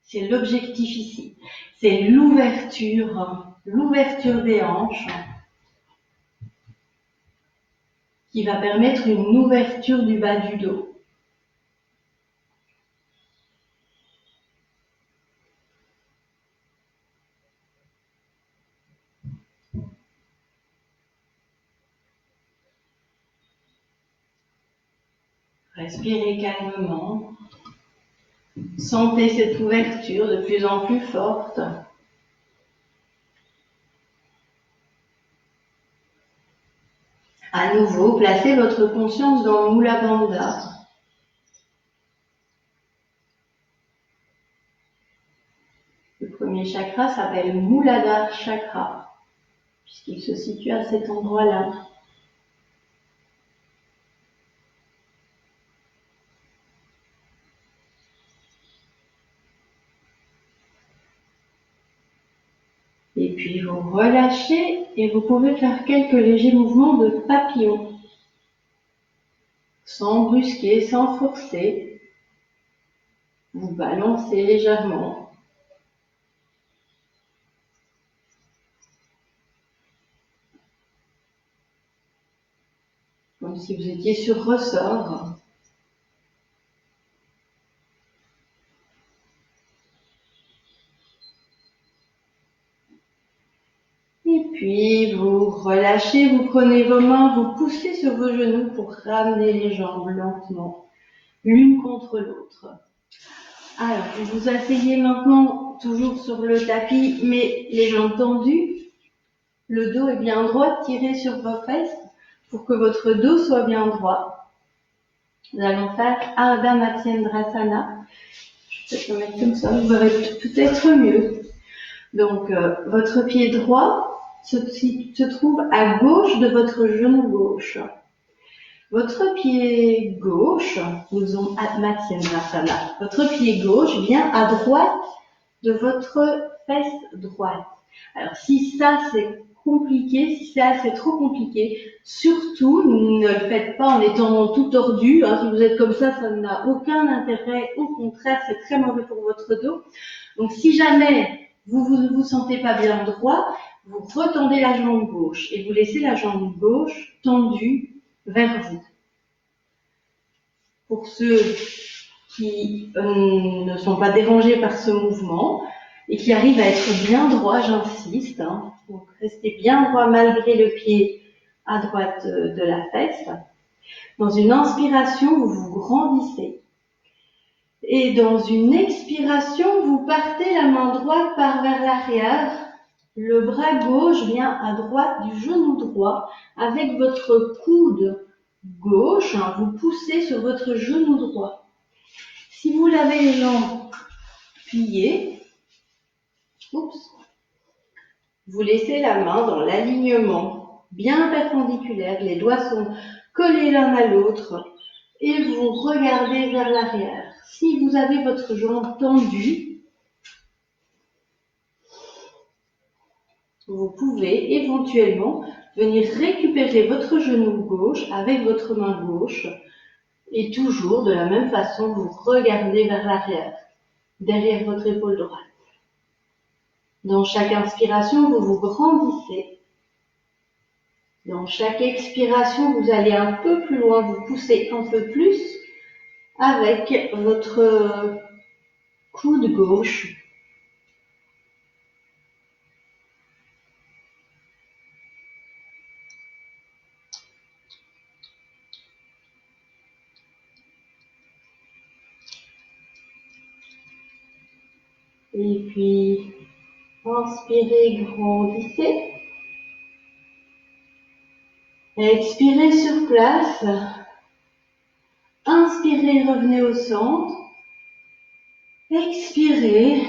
C'est l'objectif ici. C'est l'ouverture des hanches qui va permettre une ouverture du bas du dos. Respirez calmement. Sentez cette ouverture de plus en plus forte. À nouveau, placez votre conscience dans Mula Bandha. Le premier chakra s'appelle Muladhara Chakra, puisqu'il se situe à cet endroit-là. Et puis vous relâchez et vous pouvez faire quelques légers mouvements de papillon. Sans brusquer, sans forcer. Vous balancez légèrement. Comme si vous étiez sur ressort. Et puis vous relâchez, vous prenez vos mains, vous poussez sur vos genoux pour ramener les jambes lentement, l'une contre l'autre. Alors, vous vous asseyez maintenant toujours sur le tapis, mais les jambes tendues. Le dos est bien droit, tirez sur vos fesses pour que votre dos soit bien droit. Nous allons faire Ardha Matsyendrasana. Je vais peut-être le mettre comme ça, vous verrez peut-être mieux. Donc, votre pied droit se trouve à gauche de votre genou gauche. Votre pied gauche, nous faisons Matsyendrasana. Votre pied gauche vient à droite de votre fesse droite. Alors, si ça c'est compliqué, si c'est trop compliqué, surtout ne le faites pas en étant tout tordu. Si vous êtes comme ça n'a aucun intérêt. Au contraire, c'est très mauvais pour votre dos. Donc, si jamais vous ne vous sentez pas bien droit, vous retendez la jambe gauche et vous laissez la jambe gauche tendue vers vous. Pour ceux qui ne sont pas dérangés par ce mouvement et qui arrivent à être bien droit, j'insiste. Donc, restez bien droit malgré le pied à droite de la fesse. Dans une inspiration, vous vous grandissez. Et dans une expiration, vous partez la main droite par vers l'arrière. Le bras gauche vient à droite du genou droit. Avec votre coude gauche, vous poussez sur votre genou droit. Si vous lavez les jambes pliées, vous laissez la main dans l'alignement bien perpendiculaire. Les doigts sont collés l'un à l'autre et vous regardez vers l'arrière. Si vous avez votre jambe tendue, vous pouvez éventuellement venir récupérer votre genou gauche avec votre main gauche et toujours de la même façon, vous regardez vers l'arrière, derrière votre épaule droite. Dans chaque inspiration, vous vous grandissez. Dans chaque expiration, vous allez un peu plus loin, vous poussez un peu plus avec votre coude gauche. Et puis, inspirez, grandissez. Expirez sur place. Inspirez, revenez au centre. Expirez.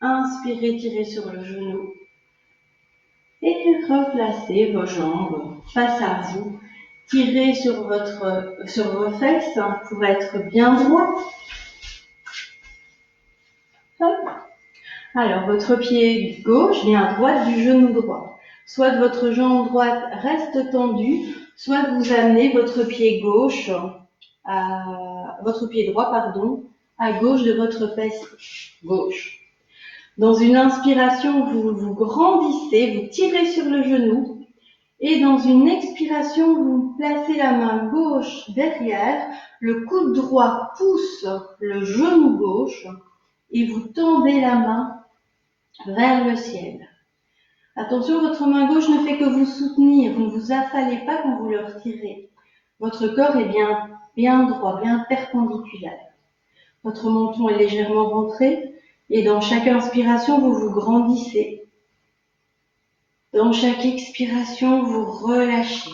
Inspirez, tirez sur le genou. Et replacez vos jambes face à vous. Tirez sur vos fesses pour être bien droit. Hop. Alors, votre pied gauche vient à droite du genou droit. Soit votre jambe droite reste tendue, soit vous amenez votre pied droit, à gauche de votre fesse gauche. Dans une inspiration, vous vous grandissez, vous tirez sur le genou. Et dans une expiration, vous placez la main gauche derrière, le coude droit pousse le genou gauche et vous tendez la main vers le ciel. Attention, votre main gauche ne fait que vous soutenir, vous ne vous affalez pas quand vous le retirez. Votre corps est bien droit, bien perpendiculaire. Votre menton est légèrement rentré et dans chaque inspiration, vous vous grandissez. Dans chaque expiration, vous relâchez.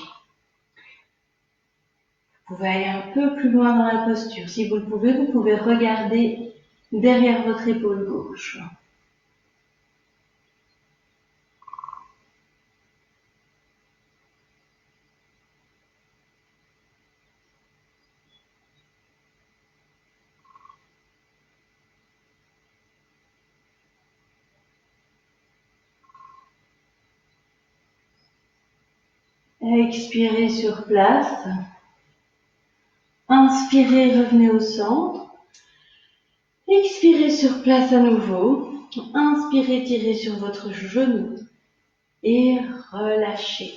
Vous pouvez aller un peu plus loin dans la posture. Si vous le pouvez, vous pouvez regarder derrière votre épaule gauche. Expirez sur place. Inspirez, revenez au centre. Expirez sur place à nouveau. Inspirez, tirez sur votre genou. Et relâchez.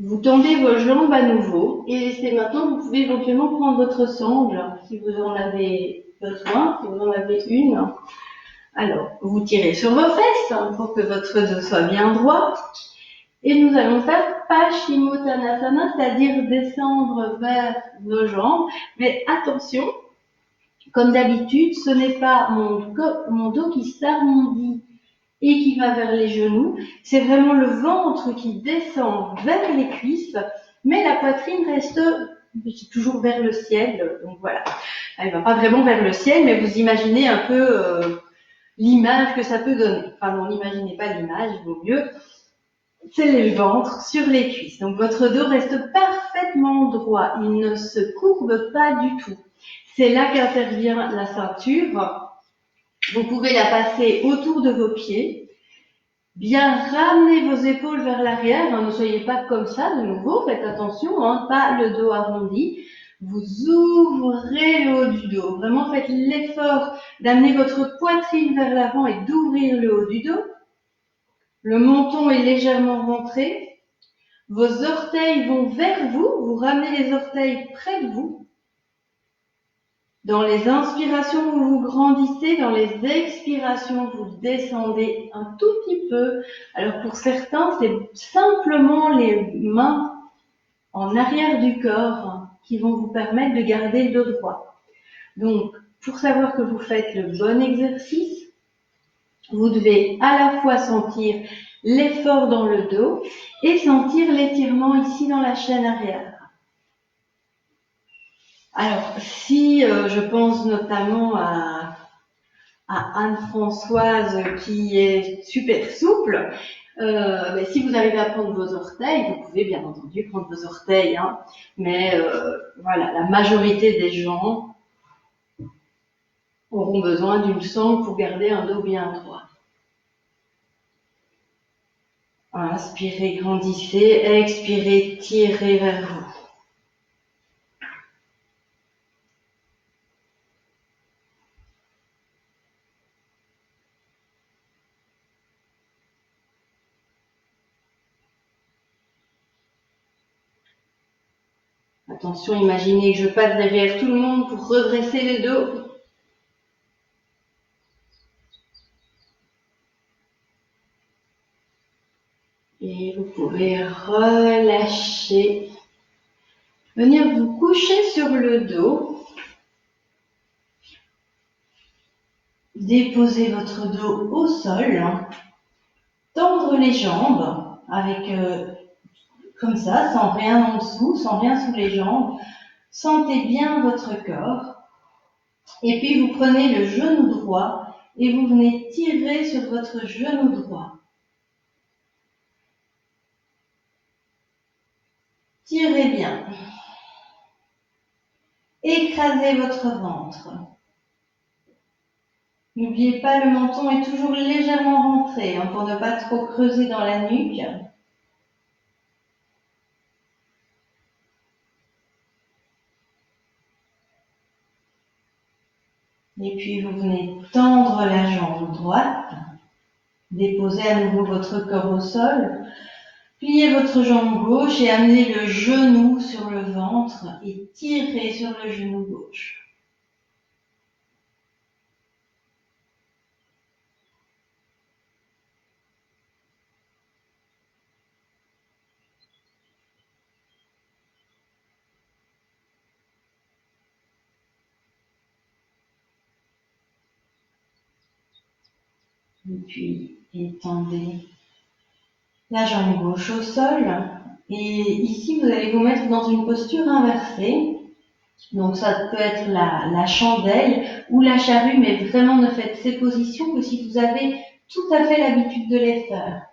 Vous tendez vos jambes à nouveau. Et c'est maintenant, vous pouvez éventuellement prendre votre sangle, si vous en avez besoin, si vous en avez une. Alors, vous tirez sur vos fesses pour que votre dos soit bien droit. Et nous allons faire Paschimottanasana, c'est-à-dire descendre vers nos jambes. Mais attention, comme d'habitude, ce n'est pas mon dos qui s'arrondit et qui va vers les genoux. C'est vraiment le ventre qui descend vers les cuisses, mais la poitrine reste toujours vers le ciel. Donc voilà, elle ne va pas vraiment vers le ciel, mais vous imaginez un peu l'image que ça peut donner. Enfin non, n'imaginez pas l'image, il vaut mieux. C'est le ventre sur les cuisses. Donc votre dos reste parfaitement droit. Il ne se courbe pas du tout. C'est là qu'intervient la ceinture. Vous pouvez la passer autour de vos pieds. Bien ramener vos épaules vers l'arrière. Ne soyez pas comme ça de nouveau. Faites attention, pas le dos arrondi. Vous ouvrez le haut du dos. Vraiment faites l'effort d'amener votre poitrine vers l'avant et d'ouvrir le haut du dos. Le menton est légèrement rentré. Vos orteils vont vers vous. Vous ramenez les orteils près de vous. Dans les inspirations, vous vous grandissez. Dans les expirations, vous descendez un tout petit peu. Alors pour certains, c'est simplement les mains en arrière du corps qui vont vous permettre de garder le dos droit. Donc, pour savoir que vous faites le bon exercice, vous devez à la fois sentir l'effort dans le dos et sentir l'étirement ici dans la chaîne arrière. Alors, si je pense notamment à Anne-Françoise qui est super souple, mais si vous arrivez à prendre vos orteils, vous pouvez bien entendu prendre vos orteils, mais voilà, la majorité des gens auront besoin d'une sangle pour garder un dos bien droit. Inspirez, grandissez, expirez, tirez vers vous. Attention, imaginez que je passe derrière tout le monde pour redresser le dos. Et vous pouvez relâcher. Venir vous coucher sur le dos. Déposez votre dos au sol. Tendre les jambes avec comme ça, sans rien en dessous, sans rien sous les jambes. Sentez bien votre corps. Et puis vous prenez le genou droit et vous venez tirer sur votre genou droit. Tirez bien. Écrasez votre ventre. N'oubliez pas, le menton est toujours légèrement rentré pour ne pas trop creuser dans la nuque. Et puis vous venez tendre la jambe droite, déposez à nouveau votre corps au sol, pliez votre jambe gauche et amenez le genou sur le ventre et tirez sur le genou gauche. Et puis étendez la jambe gauche au sol. Et ici, vous allez vous mettre dans une posture inversée. Donc ça peut être la chandelle ou la charrue, mais vraiment ne faites ces positions que si vous avez tout à fait l'habitude de les faire.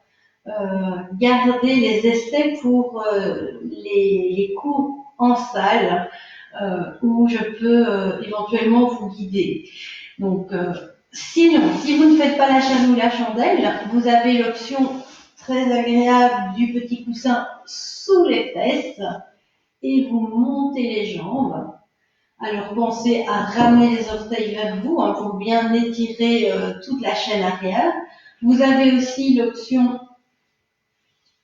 Gardez les essais pour les cours en salle où je peux éventuellement vous guider. Donc sinon, si vous ne faites pas la charrue ou la chandelle, vous avez l'option très agréable du petit coussin sous les fesses et vous montez les jambes. Alors pensez à ramener les orteils vers vous pour bien étirer toute la chaîne arrière. Vous avez aussi l'option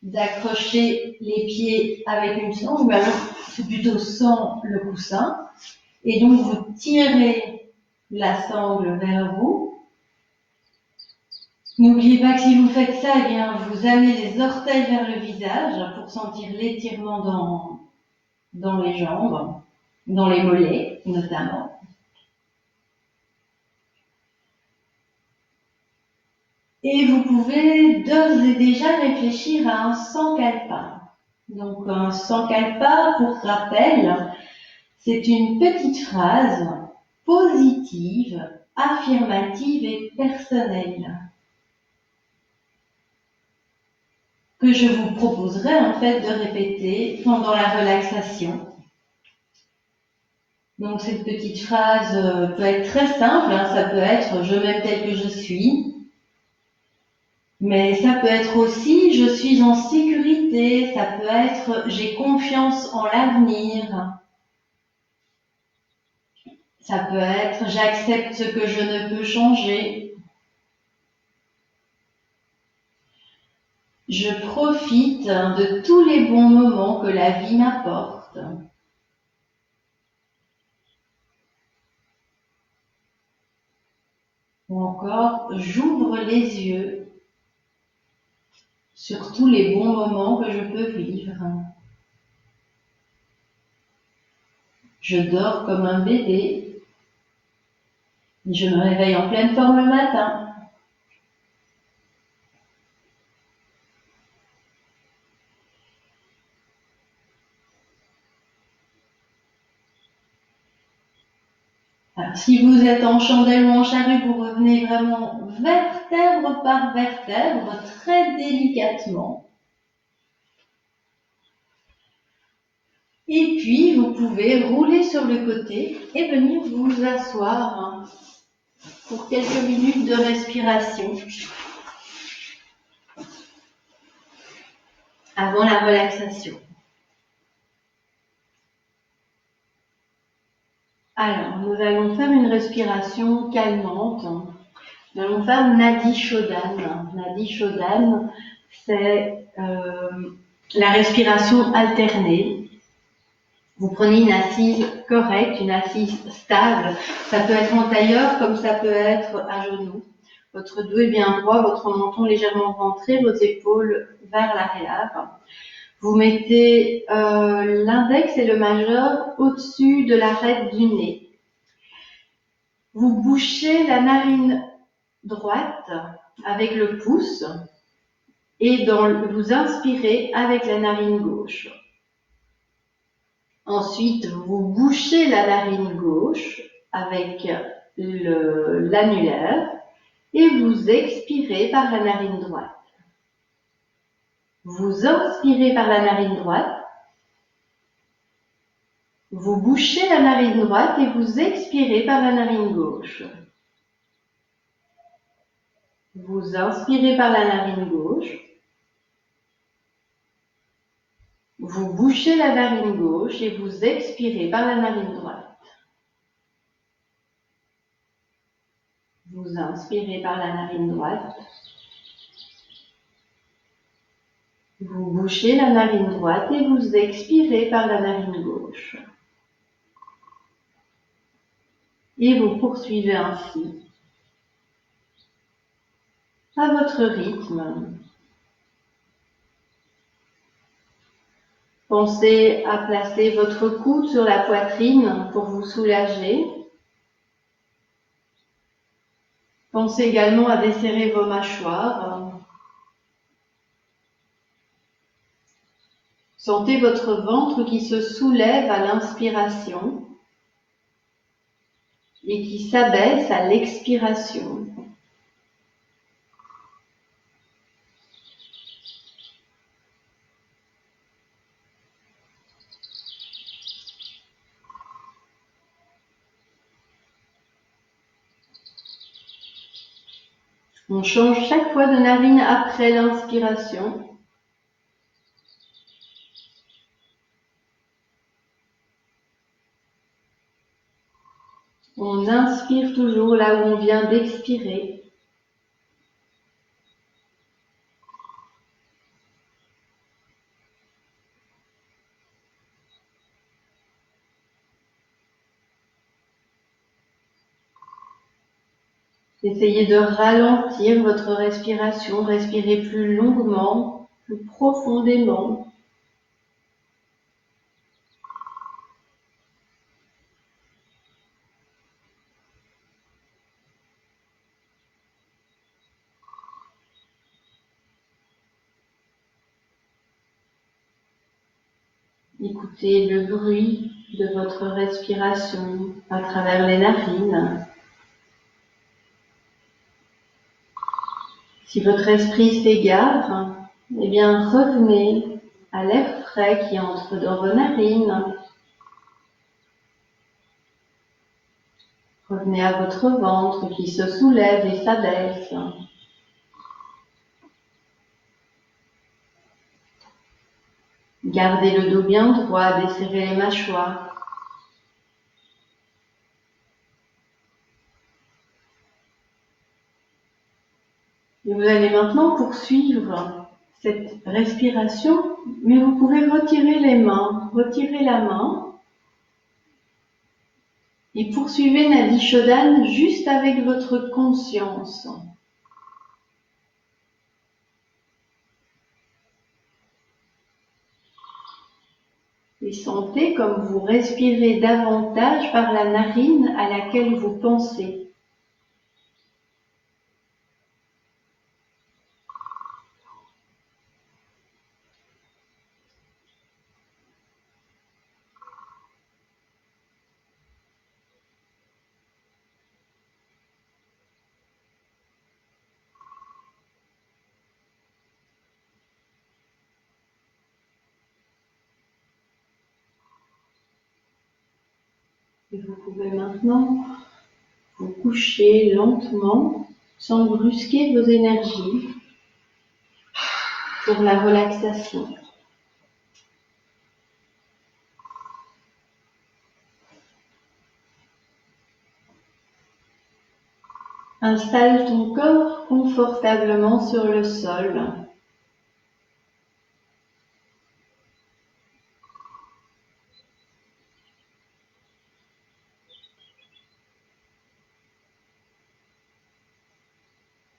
d'accrocher les pieds avec une sangle, mais alors c'est plutôt sans le coussin. Et donc vous tirez la sangle vers vous. N'oubliez pas que si vous faites ça, eh bien, vous amenez les orteils vers le visage pour sentir l'étirement dans les jambes, dans les mollets notamment. Et vous pouvez d'ores et déjà réfléchir à un sankalpa. Donc un sankalpa, pour rappel, c'est une petite phrase positive, affirmative et personnelle que je vous proposerai en fait de répéter pendant la relaxation. Donc cette petite phrase peut être très simple, ça peut être « je m'aime tel que je suis », mais ça peut être aussi « je suis en sécurité », ça peut être « j'ai confiance en l'avenir », ça peut être « j'accepte ce que je ne peux changer », je profite de tous les bons moments que la vie m'apporte. Ou encore, j'ouvre les yeux sur tous les bons moments que je peux vivre. Je dors comme un bébé. Je me réveille en pleine forme le matin. Alors, si vous êtes en chandelle ou en charrue, vous revenez vraiment vertèbre par vertèbre, très délicatement. Et puis, vous pouvez rouler sur le côté et venir vous asseoir pour quelques minutes de respiration avant la relaxation. Alors, nous allons faire une respiration calmante. Nous allons faire Nadi Shodhana. Nadi Shodhana, c'est la respiration alternée. Vous prenez une assise correcte, une assise stable. Ça peut être en tailleur comme ça peut être à genoux. Votre dos est bien droit, votre menton légèrement rentré, vos épaules vers l'arrière. Vous mettez l'index et le majeur au-dessus de l'arête du nez. Vous bouchez la narine droite avec le pouce et vous inspirez avec la narine gauche. Ensuite, vous bouchez la narine gauche avec l'annulaire et vous expirez par la narine droite. Vous inspirez par la narine droite, vous bouchez la narine droite et vous expirez par la narine gauche. Vous inspirez par la narine gauche, vous bouchez la narine gauche et vous expirez par la narine droite. Vous inspirez par la narine droite, vous bouchez la narine droite et vous expirez par la narine gauche. Et vous poursuivez ainsi, à votre rythme. Pensez à placer votre coude sur la poitrine pour vous soulager. Pensez également à desserrer vos mâchoires. Sentez votre ventre qui se soulève à l'inspiration et qui s'abaisse à l'expiration. On change chaque fois de narine après l'inspiration. On inspire toujours là où on vient d'expirer. Essayez de ralentir votre respiration, respirez plus longuement, plus profondément. Écoutez le bruit de votre respiration à travers les narines. Si votre esprit s'égare, eh bien revenez à l'air frais qui entre dans vos narines. Revenez à votre ventre qui se soulève et s'abaisse. Gardez le dos bien droit, desserrez les mâchoires. Et vous allez maintenant poursuivre cette respiration, mais vous pouvez retirer les mains, retirer la main et poursuivez Nadi Shodhana juste avec votre conscience. Et sentez comme vous respirez davantage par la narine à laquelle vous pensez. Et vous pouvez maintenant vous coucher lentement, sans brusquer vos énergies, pour la relaxation. Installe ton corps confortablement sur le sol.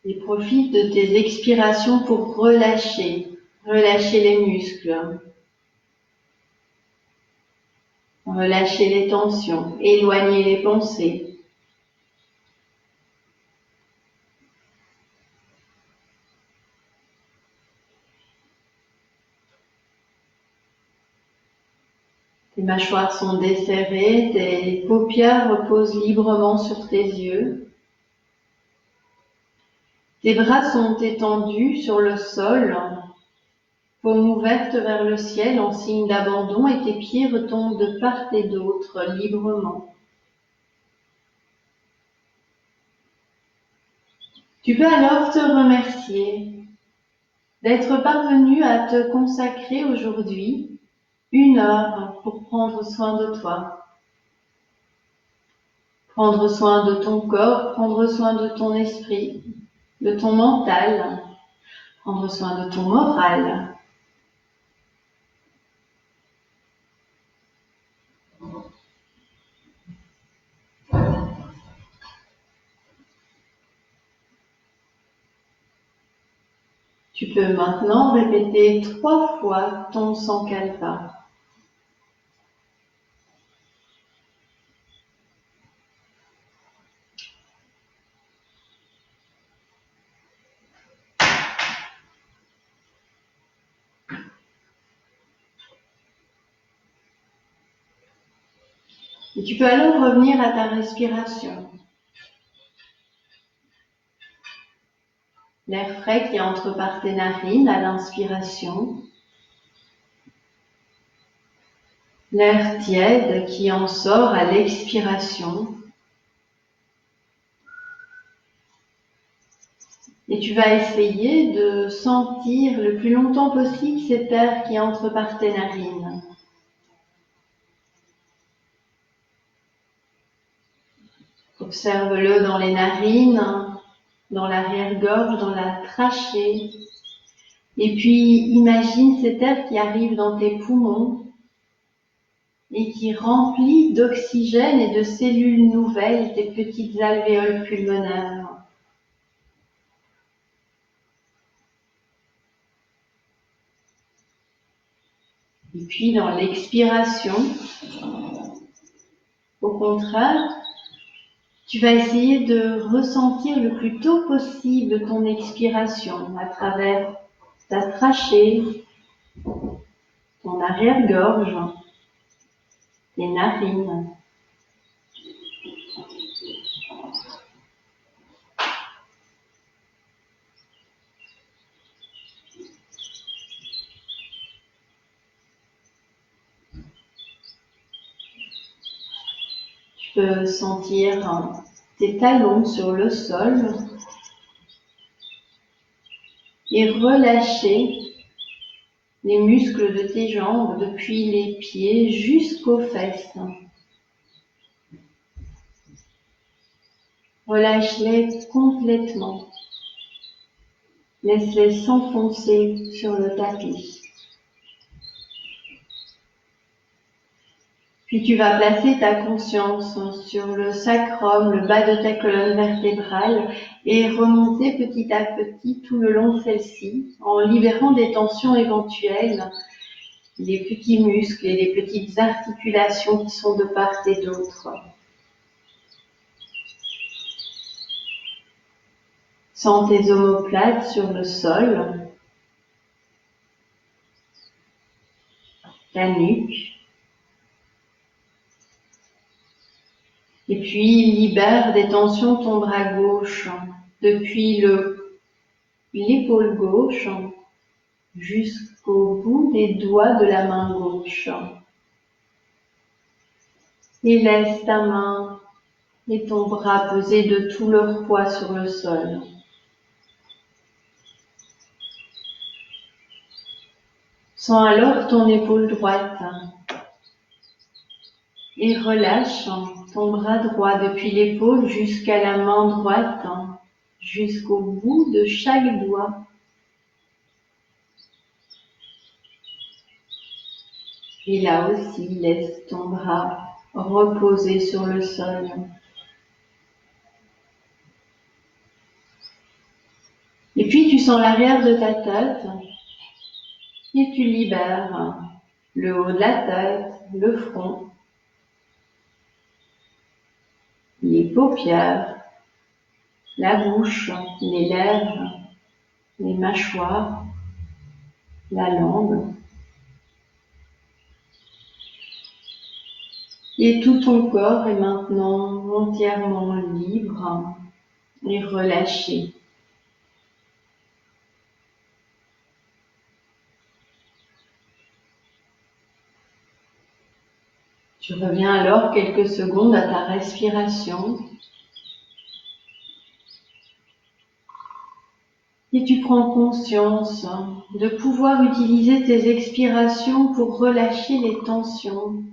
Et profite de tes expirations pour relâcher les muscles, relâcher les tensions, éloigner les pensées. Tes mâchoires sont desserrées, tes paupières reposent librement sur tes yeux. Tes bras sont étendus sur le sol, paume ouverte vers le ciel en signe d'abandon, et tes pieds retombent de part et d'autre librement. Tu peux alors te remercier d'être parvenu à te consacrer aujourd'hui 1 heure pour prendre soin de toi. Prendre soin de ton corps, prendre soin de ton esprit, de ton mental, prendre soin de ton moral. Tu peux maintenant répéter 3 fois ton Sankalpa. Et tu peux alors revenir à ta respiration. L'air frais qui entre par tes narines à l'inspiration. L'air tiède qui en sort à l'expiration. Et tu vas essayer de sentir le plus longtemps possible cet air qui entre par tes narines. Observe-le dans les narines, dans l'arrière-gorge, dans la trachée. Et puis imagine cet air qui arrive dans tes poumons et qui remplit d'oxygène et de cellules nouvelles tes petites alvéoles pulmonaires. Et puis dans l'expiration, au contraire, tu vas essayer de ressentir le plus tôt possible ton expiration à travers ta trachée, ton arrière-gorge, tes narines. Tu peux sentir tes talons sur le sol et relâcher les muscles de tes jambes depuis les pieds jusqu'aux fesses. Relâche-les complètement. Laisse-les s'enfoncer sur le tapis. Puis tu vas placer ta conscience sur le sacrum, le bas de ta colonne vertébrale, et remonter petit à petit tout le long de celle-ci, en libérant des tensions éventuelles, les petits muscles et les petites articulations qui sont de part et d'autre. Sens tes omoplates sur le sol, ta nuque. Et puis libère des tensions ton bras gauche, depuis l'épaule gauche jusqu'au bout des doigts de la main gauche. Et laisse ta main et ton bras peser de tout leur poids sur le sol. Sens alors ton épaule droite et relâche ton bras droit depuis l'épaule jusqu'à la main droite, jusqu'au bout de chaque doigt. Et là aussi, laisse ton bras reposer sur le sol. Et puis tu sens l'arrière de ta tête et tu libères le haut de la tête, le front, les paupières, la bouche, les lèvres, les mâchoires, la langue. Et tout ton corps est maintenant entièrement libre et relâché. Tu reviens alors quelques secondes à ta respiration et tu prends conscience de pouvoir utiliser tes expirations pour relâcher les tensions,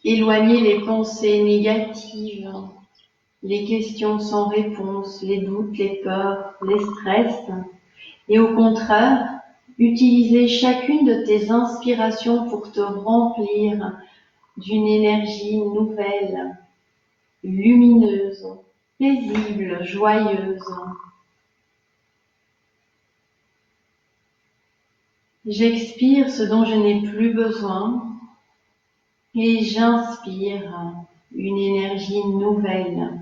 éloigner les pensées négatives, les questions sans réponse, les doutes, les peurs, les stress, et au contraire, utiliser chacune de tes inspirations pour te remplir d'une énergie nouvelle, lumineuse, paisible, joyeuse. J'expire ce dont je n'ai plus besoin et j'inspire une énergie nouvelle.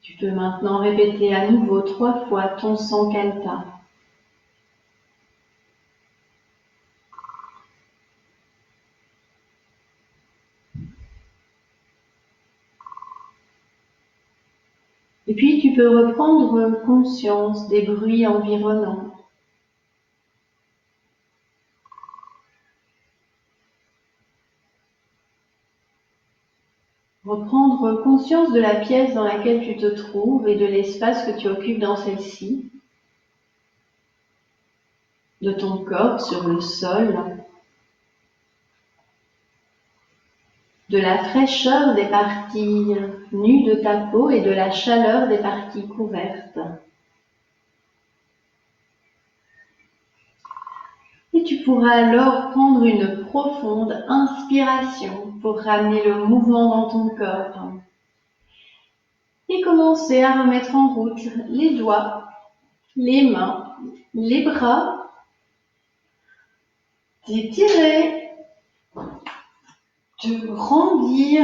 Tu peux maintenant répéter à nouveau 3 fois ton Sankalpa. Et puis tu peux reprendre conscience des bruits environnants. Reprendre conscience de la pièce dans laquelle tu te trouves et de l'espace que tu occupes dans celle-ci, de ton corps sur le sol, de la fraîcheur des parties nues de ta peau et de la chaleur des parties couvertes. Et tu pourras alors prendre une profonde inspiration pour ramener le mouvement dans ton corps et commencer à remettre en route les doigts, les mains, les bras, t'étirer, te grandir,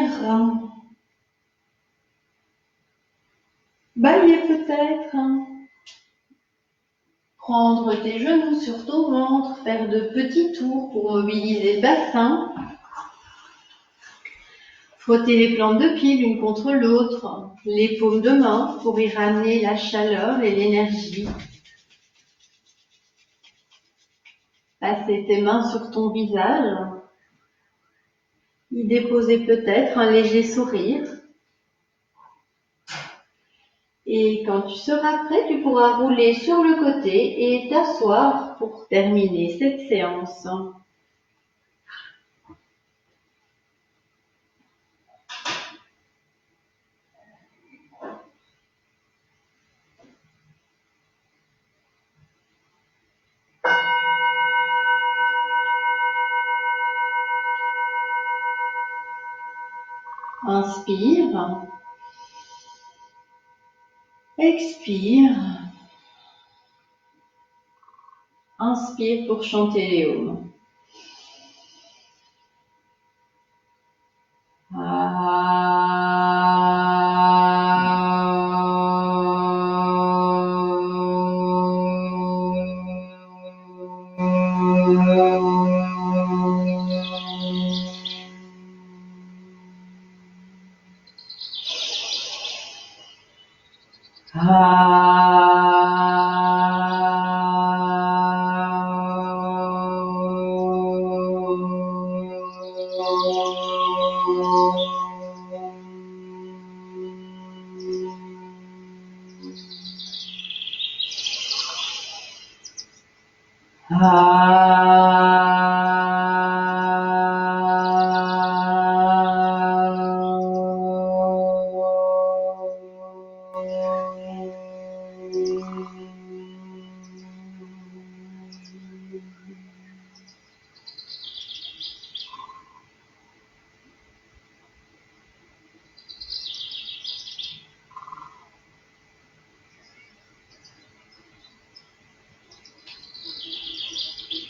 bailler peut-être, prendre tes genoux sur ton ventre, faire de petits tours pour mobiliser le bassin, frotter les plantes de pied l'une contre l'autre, les paumes de main pour y ramener la chaleur et l'énergie. Passer tes mains sur ton visage, y déposer peut-être un léger sourire. Et quand tu seras prêt, tu pourras rouler sur le côté et t'asseoir pour terminer cette séance. Inspire, expire, inspire pour chanter les Om.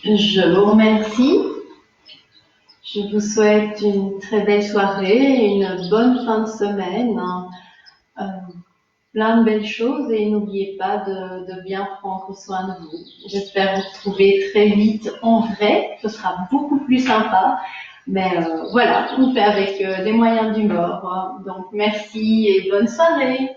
Je vous remercie. Je vous souhaite une très belle soirée et une bonne fin de semaine. plein de belles choses et n'oubliez pas de bien prendre soin de vous. J'espère vous retrouver très vite en vrai, ce sera beaucoup plus sympa. Mais voilà, on fait avec les moyens du bord. Donc merci et bonne soirée.